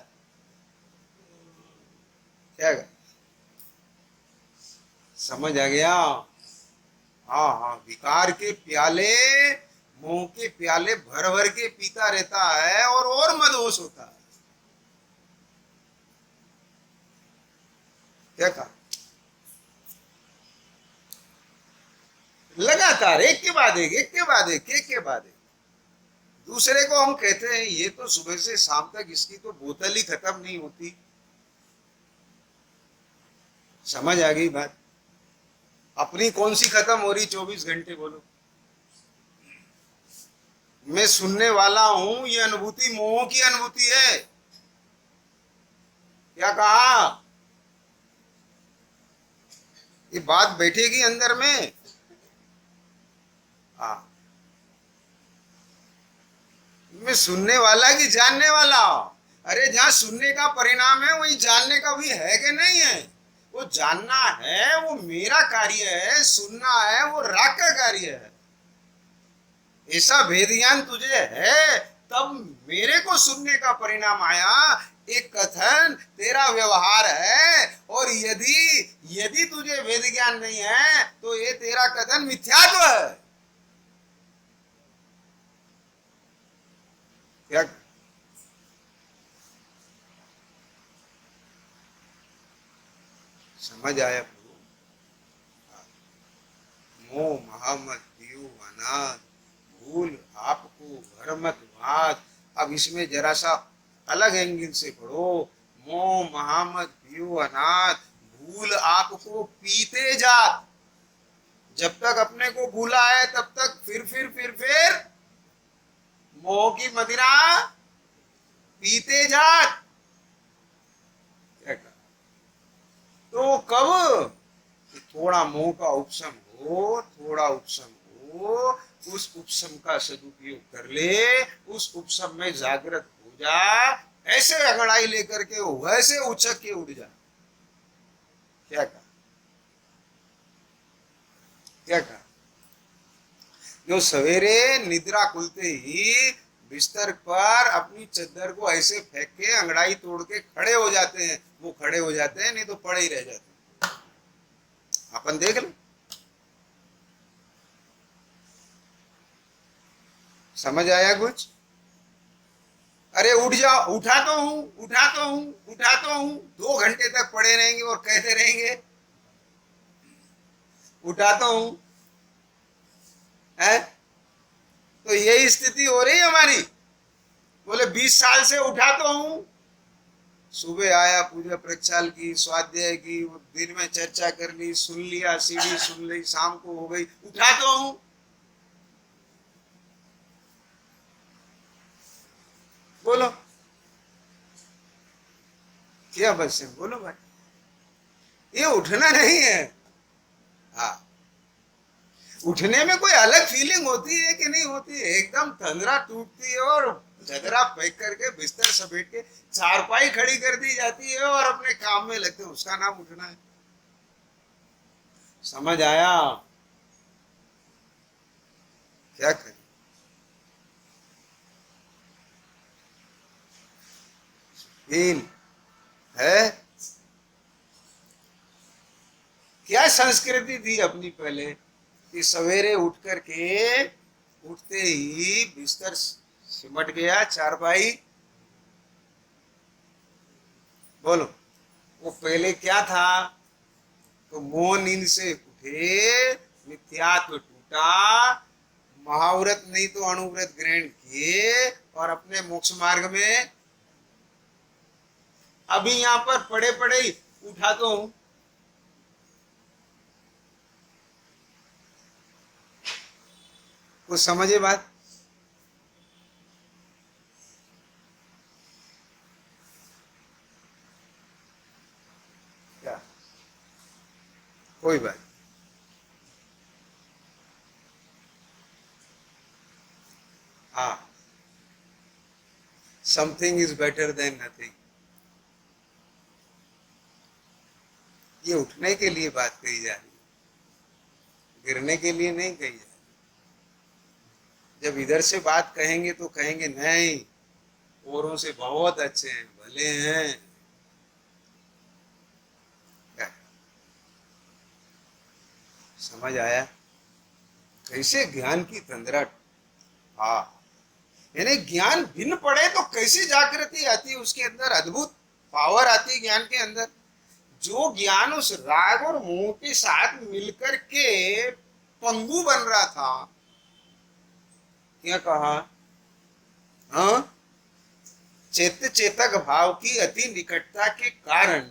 क्या समझ आ गया? हाँ हाँ, विकार के प्याले, मोह के प्याले भर भर के पीता रहता है और मदहोश होता है। क्या कहा? लगातार एक के बाद एक, एक के बाद एक, एक के बाद एक। दूसरे को हम कहते हैं ये तो सुबह से शाम तक इसकी तो बोतल ही खत्म नहीं होती। समझ आ गई बात? अपनी कौन सी खत्म हो रही 24 घंटे? बोलो। मैं सुनने वाला हूं, ये अनुभूति मोह की अनुभूति है। क्या कहा? ये बात बैठेगी अंदर में। हाँ, मैं सुनने वाला कि जानने वाला? अरे जहां सुनने का परिणाम है वही जानने का भी है कि नहीं है? वो जानना है वो मेरा कार्य है, सुनना है वो राग का कार्य है। ऐसा भेद ज्ञान तुझे है तब मेरे को सुनने का परिणाम आया। एक कथन तेरा व्यवहार है, और यदि यदि तुझे वेद ज्ञान नहीं है तो ये तेरा कथन मिथ्यात्व है। क्या समझ आया प्रभु? मोह महामत पीयू अनाथ भूल आपको भरमत बात। अब इसमें जरा सा अलग एंगल से पढ़ो। मोह महामत पीयू अनाथ भूल आपको पीते जात। जब तक अपने को भूला है तब तक फिर मोह की मदिरा पीते जात। तो कब? थोड़ा मोह का उपशम हो, थोड़ा उपशम हो, उस उपशम का सदुपयोग कर ले, उस उपशम में जागृत हो जा, ऐसे अंगड़ाई लेकर के वैसे उचक के उड़ जा। क्या कहा? क्या कहा? जो सवेरे निद्रा खुलते ही बिस्तर पर अपनी चद्दर को ऐसे फेंक के अंगड़ाई तोड़ के खड़े हो जाते हैं, वो खड़े हो जाते हैं, नहीं तो पड़े ही रह जाते हैं। अपन देख लो। समझ आया कुछ? अरे उठ जाओ, उठा तो हूं, उठा तो हूं, उठा तो हूं। 2 घंटे तक पड़े रहेंगे और कहते रहेंगे उठा तो हूं। है तो यही स्थिति हो रही है हमारी। बोले 20 साल से उठा तो हूं। सुबह आया, पूजा प्रक्षाल की, स्वाध्याय की, दिन में चर्चा कर ली, सुन लिया, सीढ़ी सुन ली, शाम को हो गई, उठा तो हूं। बोलो क्या बस है? बोलो भाई, ये उठना नहीं है। हाँ, उठने में कोई अलग फीलिंग होती है कि नहीं होती है? एकदम तंद्रा टूटती है और चदरा फेंक करके बिस्तर समेट के चारपाई खड़ी कर दी जाती है और अपने काम में लगते हैं। उसका नाम उठना है। समझ आया? क्या करें? फील है। क्या संस्कृति थी अपनी पहले कि सवेरे उठ करके उठते ही बिस्तर सिमट गया, चारपाई। बोलो, वो पहले क्या था? तो मोह नींद से उठे, मिथ्यात्व टूटा, महाव्रत नहीं तो अणुव्रत ग्रहण किए और अपने मोक्ष मार्ग में अभी यहाँ पर पड़े पड़े ही उठा तो हूं। कुछ समझे बात? क्या? कोई बात। हाँ, something is better than nothing. ये उठने के लिए बात कही जा रही है, गिरने के लिए नहीं कही जा रही। जब इधर से बात कहेंगे तो कहेंगे नहीं, औरों से बहुत अच्छे हैं, भले हैं। क्या समझ आया? कैसे ज्ञान की तंद्रा। हाँ, यानी ज्ञान भिन्न पड़े तो कैसी जागृति आती है उसके अंदर, अद्भुत पावर आती है ज्ञान के अंदर। जो ज्ञान उस राग और मोह के साथ मिलकर के पंगु बन रहा था, क्या कहा? हाँ, चेत चेतक भाव की अति निकटता के कारण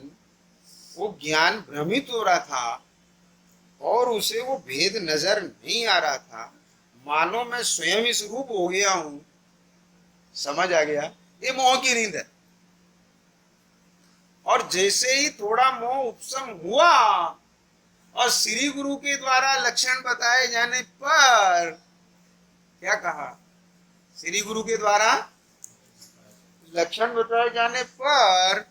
वो ज्ञान भ्रमित हो रहा था और उसे वो भेद नजर नहीं आ रहा था, मानो मैं स्वयं इस रूप हो गया हूं। समझ आ गया? ये मोह की नींद है। और जैसे ही थोड़ा मोह उपशम हुआ और श्री गुरु के द्वारा लक्षण बताए जाने पर, क्या कहा? श्री गुरु के द्वारा लक्षण बताए जाने पर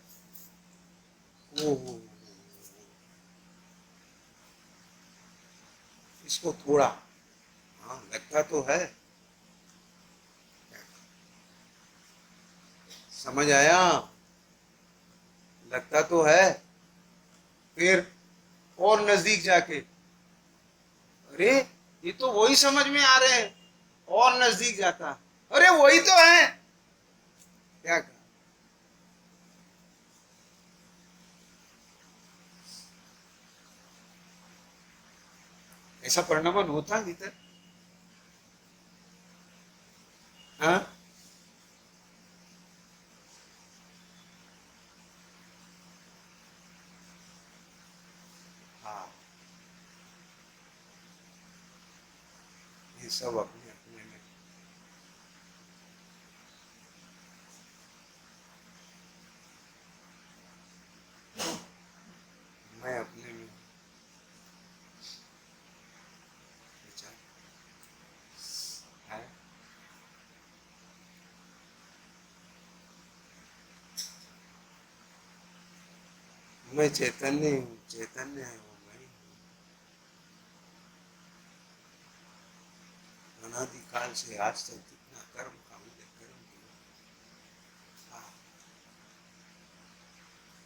ओहो, इसको थोड़ा, हाँ लगता तो है। समझ आया? लगता तो है। फिर और नजदीक जाके, अरे ये तो वही समझ में आ रहे हैं। और नजदीक जाता, अरे वही तो है। क्या कहा? ऐसा परिणमन होता भीतर? हाँ, हाँ, ये सब अपने अपने में। मैं अपने में विचार है। मैं चैतन्य हूँ, चैतन्य है वो मैं हूँ। अनादिकाल से आज तक जितना कर्म का उदय कर्म किया, हाँ,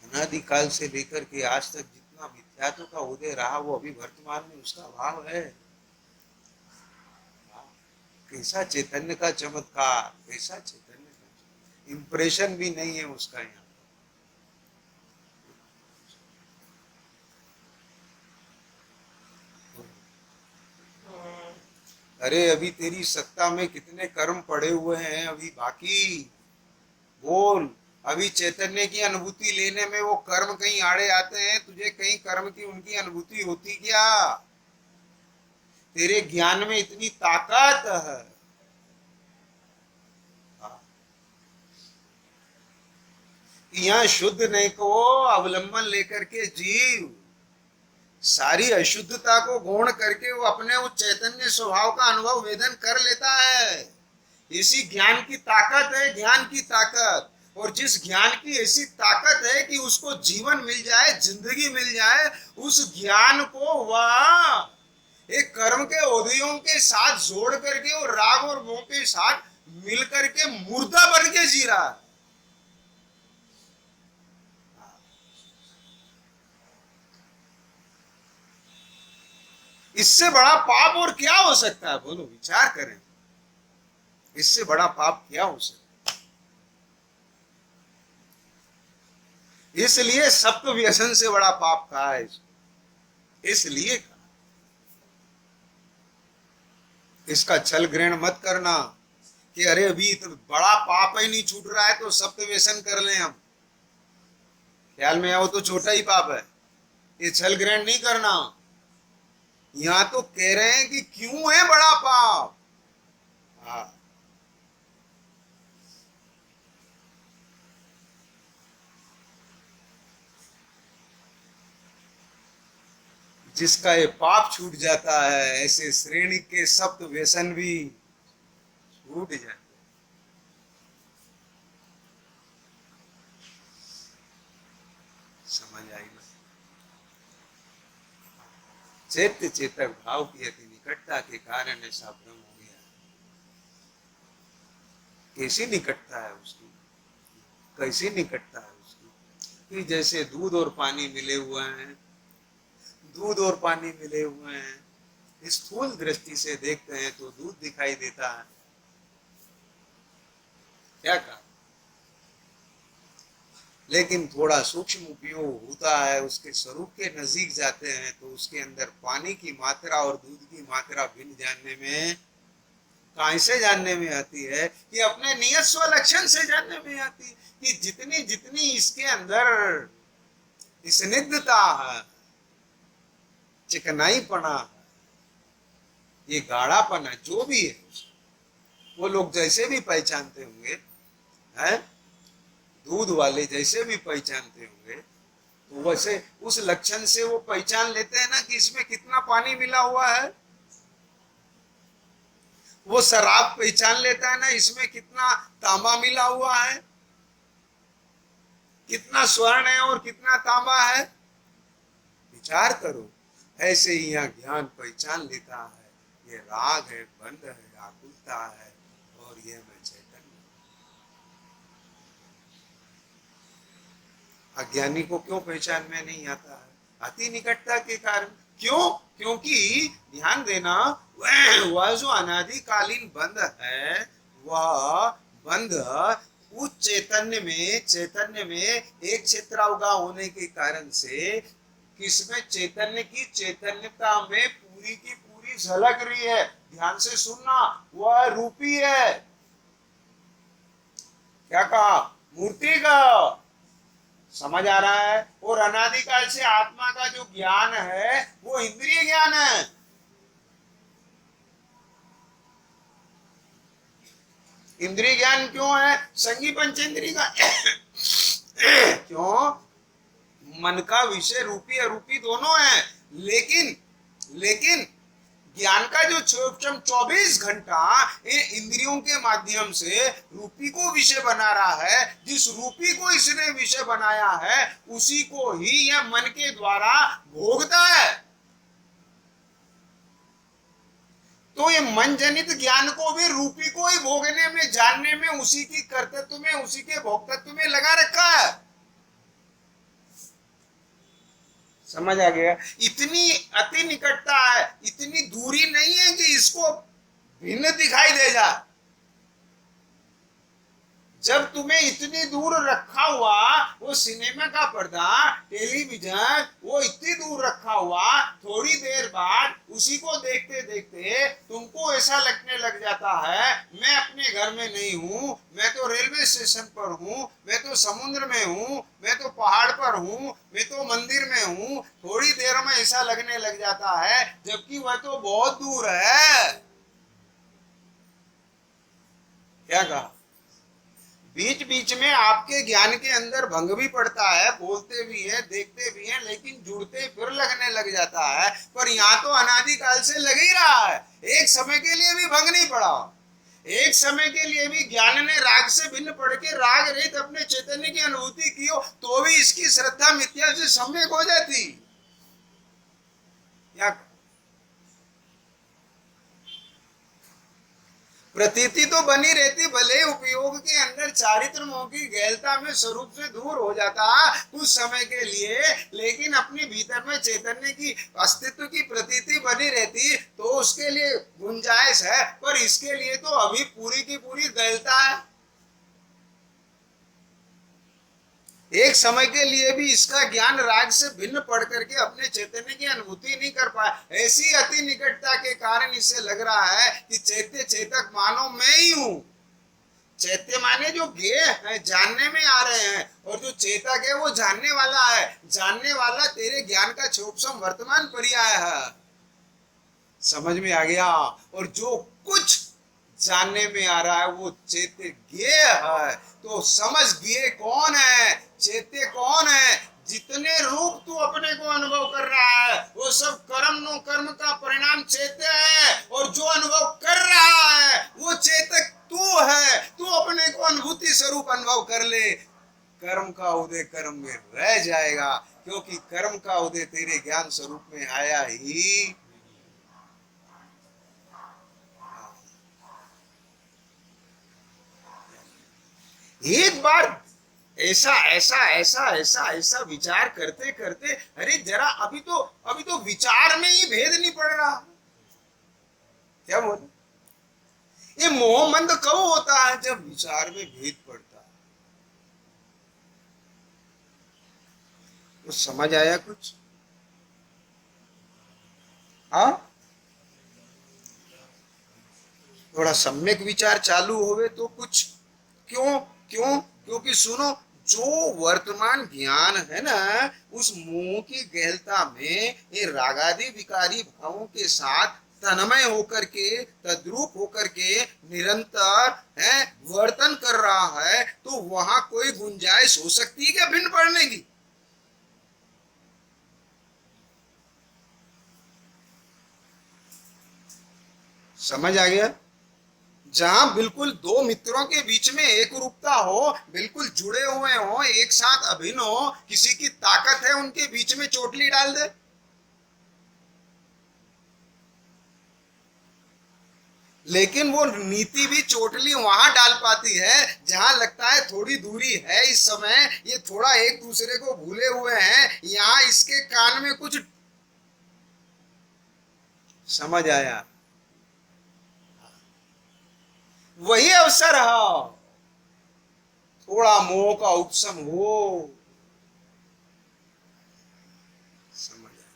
अनादिकाल से लेकर के आज तक जितना विद्यार्थों का उदय रहा वो अभी वर्तमान में उसका भाव है। हाँ, कैसा चैतन्य का चमत्कार, कैसा चैतन्य का इम्प्रेशन भी नहीं है उसका यहाँ। अरे अभी तेरी सत्ता में कितने कर्म पड़े हुए हैं अभी बाकी, बोल। अभी चैतन्य की अनुभूति लेने में वो कर्म कहीं आड़े आते हैं? तुझे कहीं कर्म की उनकी अनुभूति होती क्या? तेरे ज्ञान में इतनी ताकत है। यहाँ शुद्ध नहीं को अवलंबन लेकर के जीव सारी अशुद्धता को गौण करके वो अपने उस चैतन्य स्वभाव का अनुभव वेदन कर लेता है। इसी ज्ञान की ताकत है, ज्ञान की ताकत। और जिस ज्ञान की ऐसी ताकत है कि उसको जीवन मिल जाए, जिंदगी मिल जाए, उस ज्ञान को वह एक कर्म के उदयों के साथ जोड़ करके और राग और मोह के साथ मिल करके मुर्दा बन के जी रहा है। इससे बड़ा पाप और क्या हो सकता है? बोलो, विचार करें। इससे बड़ा पाप क्या हो सकता है? इसलिए सप्त व्यसन से बड़ा पाप कहा है इसलिए कहा। इसका छल ग्रहण मत करना कि अरे अभी तो बड़ा पाप ही नहीं छूट रहा है तो सप्त व्यसन कर लें हम। ख्याल में आओ तो छोटा ही पाप है, ये छल ग्रहण नहीं करना। यहां तो कह रहे हैं कि क्यों है बड़ा पाप। हाँ, जिसका ये पाप छूट जाता है, ऐसे श्रेणी के सप्त व्यसन भी छूट जाते हैं। समझ आई ना? चैत्य चेतक भाव की अति निकटता के कारण ऐसा भ्रम हो गया। कैसी निकटता है उसकी, कैसी निकटता है उसकी, कि जैसे दूध और पानी मिले हुए हैं, दूध और पानी मिले हुए हैं। स्थूल दृष्टि से देखते हैं तो दूध दिखाई देता है। क्या कहा? लेकिन थोड़ा सूक्ष्म उपयोग होता है, उसके स्वरूप के नजदीक जाते हैं तो उसके अंदर पानी की मात्रा और दूध की मात्रा भिन्न जानने में, कहां से जानने में आती है? कि अपने नियत स्व लक्षण से जानने में आती है कि जितनी जितनी इसके अंदर स्निग्धता है, चिकनाईपना है, ये गाढ़ापन है, जो भी है, वो लोग जैसे भी पहचानते होंगे, है दूध वाले जैसे भी पहचानते होंगे, तो वैसे उस लक्षण से वो पहचान लेते हैं ना कि इसमें कितना पानी मिला हुआ है। वो शराब पहचान लेता है ना, इसमें कितना तांबा मिला हुआ है, कितना स्वर्ण है और कितना तांबा है। विचार करो। ऐसे ही यहाँ ज्ञान पहचान लेता है, ये राग है, बंध है, आकुलता है, और ये मैं चैतन्य। अज्ञानी को क्यों पहचान में नहीं आता है? अति निकटता के कारण। क्यों? क्योंकि ध्यान देना, वह जो अनादिकालीन बंध है, वह बंध उस चैतन्य में एक क्षेत्रावगा होने के कारण से, किसमें? चैतन्य की चैतन्यता में पूरी की पूरी झलक रही है। ध्यान से सुनना, वह रूपी है। क्या कहा? मूर्ति का। समझ आ रहा है? और अनादिकाल से आत्मा का जो ज्ञान है वो इंद्रिय ज्ञान है। इंद्रिय ज्ञान क्यों है? संगी पंचेंद्रिय का। क्यों? मन का विषय रूपी अरूपी दोनों है, लेकिन लेकिन ज्ञान का जो 24 घंटा इंद्रियों के माध्यम से रूपी को विषय बना रहा है, जिस रूपी को इसने विषय बनाया है उसी को ही यह मन के द्वारा भोगता है। तो ये मन जनित ज्ञान को भी रूपी को ही भोगने में, जानने में, उसी की कर्तृत्व में, उसी के भोक्तत्व में लगा रखा है। समझ आ गया? इतनी अति निकटता है, इतनी दूरी नहीं है कि इसको भिन्न दिखाई दे जाए। जब तुम्हें इतनी दूर रखा हुआ वो सिनेमा का पर्दा, टेलीविजन, वो इतनी दूर रखा हुआ, थोड़ी देर बाद उसी को देखते देखते तुमको ऐसा लगने लग जाता है मैं अपने घर में नहीं हूँ, मैं तो रेलवे स्टेशन पर हूँ, मैं तो समुद्र में हूँ, मैं तो पहाड़ पर हूँ, मैं तो मंदिर में हूँ। थोड़ी देर में ऐसा लगने लग जाता है, जबकि वह तो बहुत दूर है। क्या कहा? बीच बीच में आपके ज्ञान के अंदर भंग भी पड़ता है, बोलते भी है, देखते भी है, लेकिन जुड़ते फिर लगने लग जाता है। पर यहाँ तो अनादिकाल से लग ही रहा है, एक समय के लिए भी भंग नहीं पड़ा। एक समय के लिए भी ज्ञान ने राग से भिन्न पड़ के राग रहित अपने चैतन्य की अनुभूति की हो, तो भी इसकी श्रद्धा मिथ्या से सम्यक हो जाती। या प्रतीति तो बनी रहती, भले उपयोग के अंदर चारित्र मोह की गैलता में स्वरूप से दूर हो जाता कुछ समय के लिए, लेकिन अपने भीतर में चैतन्य की अस्तित्व की प्रतीति बनी रहती, तो उसके लिए गुंजाइश है। पर इसके लिए तो अभी पूरी की पूरी गैलता है। एक समय के लिए भी इसका ज्ञान राग से भिन्न पढ़ करके अपने चैतन्य की अनुभूति नहीं कर पाया। ऐसी अति निकटता के कारण इसे लग रहा है कि चैत्य चेतक मानो मैं ही हूं। चैत्य माने जो ज्ञेय है, जानने में आ रहे हैं, और जो चेतक है वो जानने वाला है। जानने वाला तेरे ज्ञान का क्षोभसम वर्तमान पर्याय है। समझ में आ गया? और जो कुछ जानने में आ रहा है वो चैत्य ज्ञेय है। तो समझ ज्ञेय कौन है, चैत्य कौन है? जितने रूप तू अपने को अनुभव कर रहा है वो सब कर्म नो कर्म का परिणाम चैत्य है, और जो अनुभव कर रहा है वो चेतक तू है। तू अपने को अनुभूति स्वरूप अनुभव कर ले। कर्म का उदय कर्म में रह जाएगा, क्योंकि कर्म का उदय तेरे ज्ञान स्वरूप में आया ही। एक बार ऐसा ऐसा ऐसा ऐसा ऐसा विचार करते करते, अरे जरा अभी तो विचार में ही भेद नहीं पड़ रहा। क्या बोले? ये मोहमंद कब होता है? जब विचार में भेद पड़ता है। तो समझ आया कुछ? हाँ, थोड़ा सम्यक विचार चालू होवे तो कुछ। क्यों? क्यों? क्योंकि सुनो, जो वर्तमान ज्ञान है ना, उस मोह की गहलता में ये रागादि विकारी भावों के साथ तन्मय होकर के, तद्रूप होकर के निरंतर है वर्तन कर रहा है, तो वहां कोई गुंजाइश हो सकती है क्या भिन्न पड़ने की? समझ आ गया? जहां बिल्कुल दो मित्रों के बीच में एक रूपता हो, बिल्कुल जुड़े हुए हो, एक साथ अभिन्न हो, किसी की ताकत है उनके बीच में चोटली डाल दे। लेकिन वो नीति भी चोटली वहां डाल पाती है जहां लगता है थोड़ी दूरी है, इस समय ये थोड़ा एक दूसरे को भूले हुए हैं, यहाँ इसके कान में कुछ। समझ आया? वही अवसर है, थोड़ा मोह का उपशम हो। समझ आया?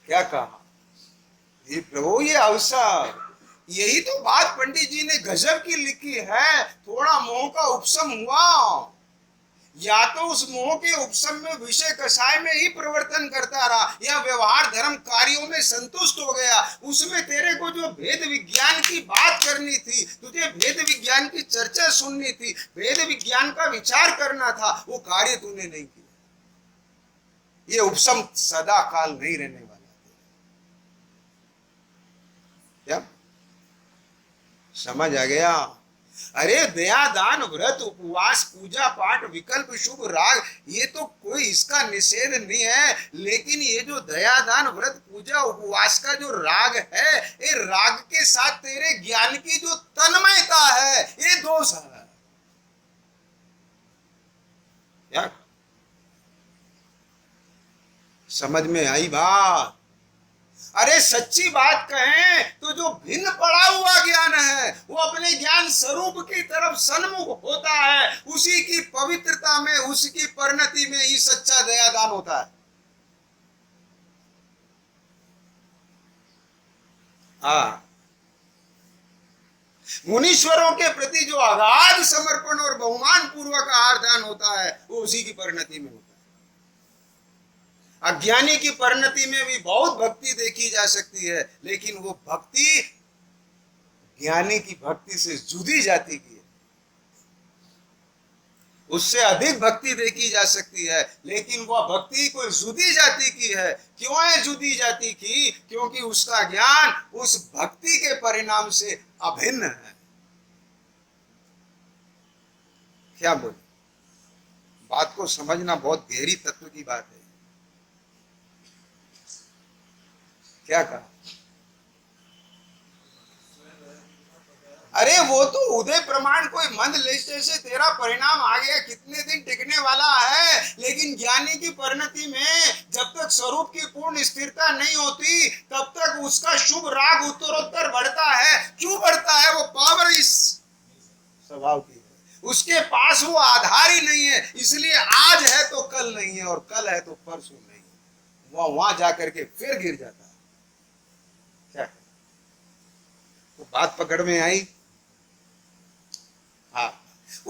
क्या कहा? ये प्रभु, ये अवसर, यही तो बात पंडित जी ने गजब की लिखी है। थोड़ा मोह का उपशम हुआ, या तो उस मोह के उपशम में विषय कषाय में ही प्रवर्तन करता रहा, या व्यवहार धर्म कार्यों में संतुष्ट हो गया। उसमें तेरे को जो भेद विज्ञान की बात करनी थी, तुझे भेद विज्ञान की चर्चा सुननी थी, भेद विज्ञान का विचार करना था, वो कार्य तूने नहीं किया। ये उपशम सदा काल नहीं रहने वाला। क्या समझ आ गया? अरे दया दान व्रत उपवास पूजा पाठ विकल्प शुभ राग, ये तो कोई इसका निषेध नहीं है, लेकिन ये जो दया दान व्रत पूजा उपवास का जो राग है, ये राग के साथ तेरे ज्ञान की जो तन्मयता है, ये दोष है। क्या समझ में आई बात? अरे सच्ची बात कहें तो जो भिन्न पड़ा हुआ ज्ञान है वो अपने ज्ञान स्वरूप की तरफ सन्मुख होता है, उसी की पवित्रता में, उसकी परिणति में ही सच्चा दयादान होता है। हाँ, मुनीश्वरों के प्रति जो अगाध समर्पण और बहुमान पूर्वक आहार दान होता है वो उसी की परिणति में होता है। अज्ञानी की परिणति में भी बहुत भक्ति देखी जा सकती है, लेकिन वो भक्ति ज्ञानी की भक्ति से जुदी जाति की है। उससे अधिक भक्ति देखी जा सकती है, लेकिन वह भक्ति कोई जुदी जाति की है। क्यों है जुदी जाति की? क्योंकि उसका ज्ञान उस भक्ति के परिणाम से अभिन्न है। क्या बोले? बात को समझना बहुत गहरी तत्व की बात है। क्या कहा? अरे वो तो उदय प्रमाण कोई मंद लिस्ट से तेरा परिणाम आ गया, कितने दिन टिकने वाला है। लेकिन ज्ञानी की परिणति में जब तक स्वरूप की पूर्ण स्थिरता नहीं होती, तब तक उसका शुभ राग उत्तरोत्तर बढ़ता है। क्यों बढ़ता है? वो पावर इस स्वभाव की है, उसके पास वो आधार ही नहीं है, इसलिए आज है तो कल नहीं है, और कल है तो परसों नहीं है। वह वहां जाकर के फिर गिर जाता है। क्या तो बात पकड़ में आई?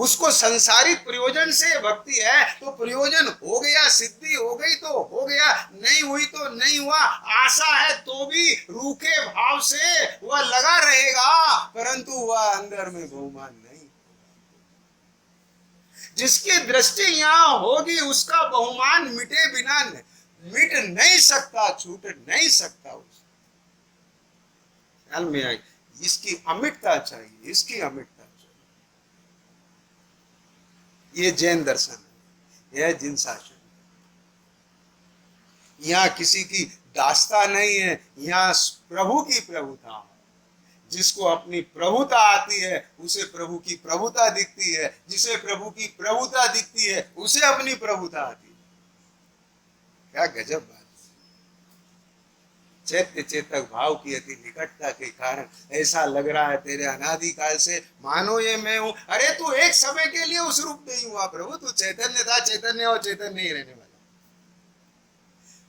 उसको संसारिक प्रयोजन से भक्ति है तो प्रयोजन हो गया, सिद्धि हो गई तो हो गया, नहीं हुई तो नहीं हुआ, आशा है तो भी रूखे भाव से वह लगा रहेगा, परंतु वह अंदर में बहुमान नहीं। जिसकी दृष्टि यहाँ होगी उसका बहुमान मिटे बिना मिट नहीं सकता, छूट नहीं सकता। उस ख्याल में आई, इसकी अमिटता चाहिए, इसकी अमिटता चाहिए। ये जैन दर्शन है, यह जिन शासन। यहाँ किसी की दास्ता नहीं है, यहाँ प्रभु की प्रभुता है। जिसको अपनी प्रभुता आती है उसे प्रभु की प्रभुता दिखती है, जिसे प्रभु की प्रभुता दिखती है उसे अपनी प्रभुता आती है। क्या गजब बात। चैत्य चेतक भाव की अति निकटता के कारण ऐसा लग रहा है तेरे अनादि काल से मानो ये मैं हूं। अरे तू एक समय के लिए उस रूप नहीं हुआ प्रभु, तू चैतन्य था, चैतन्य और चैतन्य ही रहने वाला।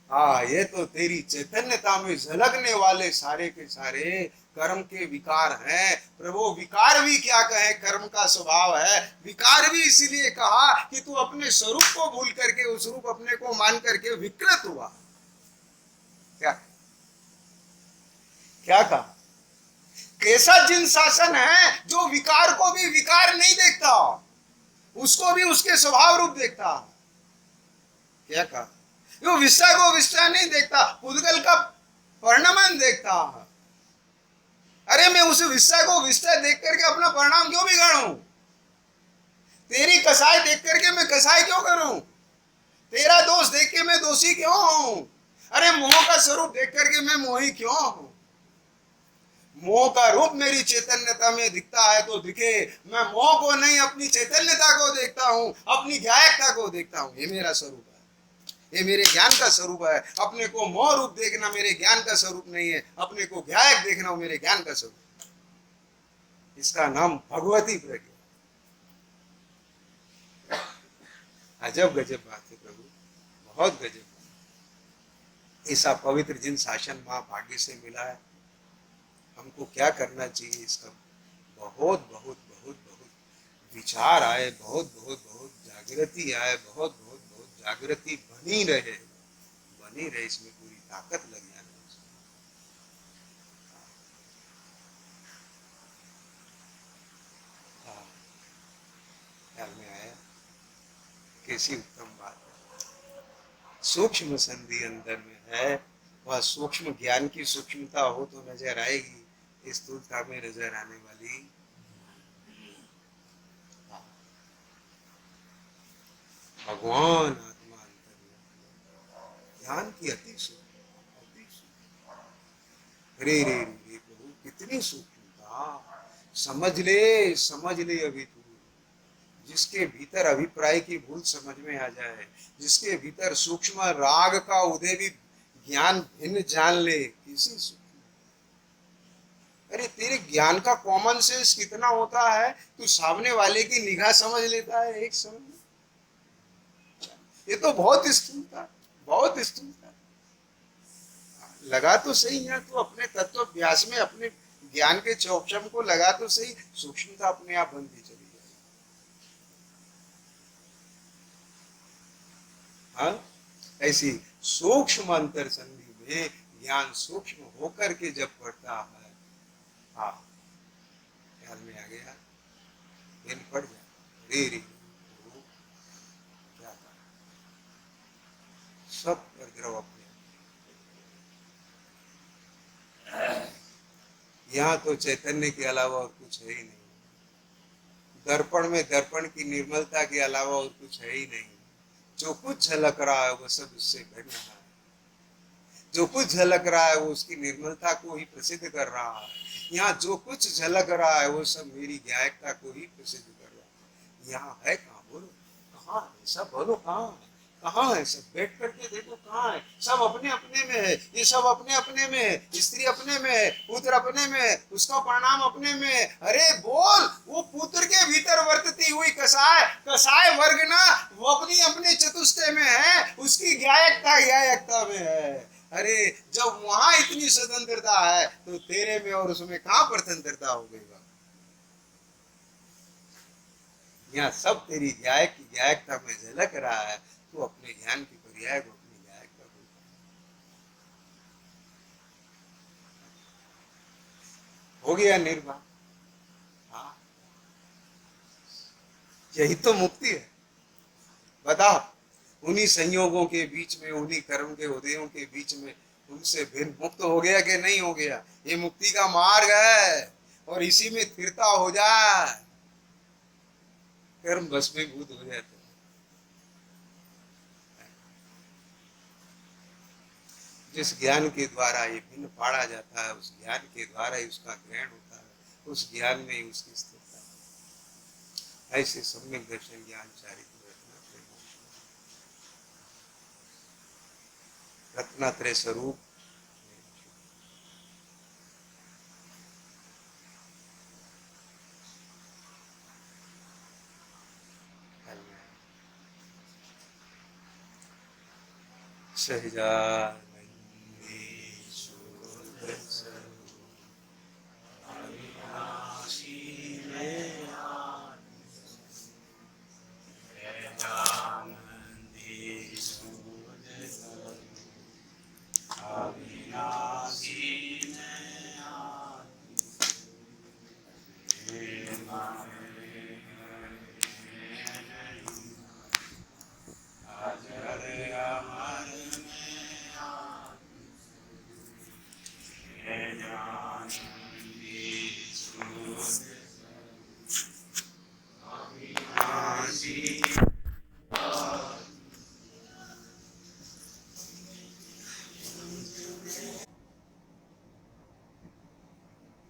हाँ, ये तो तेरी चैतन्यता में झलकने वाले सारे के सारे कर्म के विकार हैं प्रभु। विकार भी क्या कहे, कर्म का स्वभाव है। विकार भी इसीलिए कहा कि तू अपने स्वरूप को भूल करके उस रूप अपने को मान करके विकृत हुआ। क्या क्या कहा? कैसा जिन शासन है जो विकार को भी विकार नहीं देखता, उसको भी उसके स्वभाव रूप देखता। क्या कहा? वो विषय को विषय नहीं देखता, पुद्गल का परिणाम देखता। अरे मैं उस विषय को विषय देख करके अपना परिणाम क्यों बिगाड़ूं? तेरी कसाई देख करके मैं कसाई क्यों करूं? तेरा दोष देख के मैं दोषी क्यों हूं? अरे मोह का स्वरूप देख करके मैं मोही क्यों हूं? मोह का रूप मेरी चैतन्यता में दिखता है तो दिखे, मैं मोह को नहीं अपनी चैतन्यता को देखता हूं, अपनी ज्ञायकता को देखता हूं। ये मेरा स्वरूप है, ये मेरे ज्ञान का स्वरूप है। अपने को मोह रूप देखना मेरे ज्ञान का स्वरूप नहीं है, अपने को ज्ञायक देखना मेरे ज्ञान का स्वरूप। इसका नाम भगवती प्रज्ञा। अजब गजब बात है प्रभु, बहुत गजब। ऐसा पवित्र जिन शासन मां भाग्य से मिला है, हमको क्या करना चाहिए इसका बहुत बहुत बहुत बहुत विचार आए, बहुत बहुत बहुत जागृति आए, बहुत बहुत बहुत जागृति बनी रहे, इसमें पूरी ताकत लग जाए। ख्याल में आया कैसी उत्तम बात है। सूक्ष्म संधि अंदर में है, वह सूक्ष्म ज्ञान की सूक्ष्मता हो तो नजर आएगी, स्थूलता में नजर आने वाली। भगवान आत्मा अंतर ज्ञान की अति सूक्ष्म। रे रे रे प्रभु कितनी सूक्ष्मता, समझ ले अभी तू। जिसके भीतर अभिप्राय की भूल समझ में आ जाए, जिसके भीतर सूक्ष्म राग का उदय भी ज्ञान भिन्न जान ले, किसी सूक्ष्म। अरे तेरे ज्ञान का कॉमन सेंस कितना होता है, तू सामने वाले की निगाह समझ लेता है एक समय। ये तो बहुत स्थूलता, बहुत स्थूलता। लगा तो सही है, तू अपने तत्व अभ्यास में अपने ज्ञान के चौक्षम को लगा तो सही, सूक्ष्मता अपने आप बनती चली जाए। हाँ, ऐसी सूक्ष्म अंतर संधि में ज्ञान सूक्ष्म होकर के जब पढ़ता है, हाँ ख्याल में आ गया, इन पढ़ जाए रे रे क्या सब प्रग्रह अपने। यहाँ तो चैतन्य के अलावा और कुछ है ही नहीं। दर्पण में दर्पण की निर्मलता के अलावा और कुछ है ही नहीं। जो कुछ झलक रहा है वो सब उससे भिन्न है। जो कुछ झलक रहा है वो उसकी निर्मलता को ही प्रसिद्ध कर रहा है। यहाँ जो कुछ झलक रहा है वो सब मेरी ज्ञायकता को ही प्रसिद्ध कर रहा है। यहाँ है कहाँ, बोलो कहाँ है सब, बोलो कहाँ है, कहाँ है सब? बैठ करके देखो कहाँ है सब? अपने अपने में है, ये सब अपने अपने में है, स्त्री अपने में है, पुत्र अपने में है, उसका परिणाम अपने में है। अरे बोल, वो पुत्र के भीतर वर्तती हुई कसाय वर्ग ना, वो अपनी अपने चतुष्टय में है, उसकी ज्ञायकता में है। अरे जब वहां इतनी स्वतंत्रता है तो तेरे में और उसमें कहाँ स्वतंत्रता हो गई? यहाँ सब तेरी की गायकता में झलक रहा है। तू अपने ज्ञान की पर्याय को अपनी गायकता को। हो गया निर्वाण। हाँ, यही तो मुक्ति है। बता, उन्हीं संयोगों के बीच में, उन्हीं कर्म के उदयों के बीच में उनसे भिन्न मुक्त हो गया कि नहीं हो गया? ये मुक्ति का मार्ग है। और इसी में स्थिरता हो जाए, कर्म भस्मीभूत हो जाए तो। जिस ज्ञान के द्वारा ये भिन्न पाड़ा जाता है, उस ज्ञान के द्वारा ही उसका ग्रहण होता है, उस ज्ञान में ही उसकी स्थिरता है। ऐसे सम्यक दर्शन ज्ञान चारित्र रत्नात्रय स्वरूप सहजानंदेश्वर अविनाशी में अविनाशी में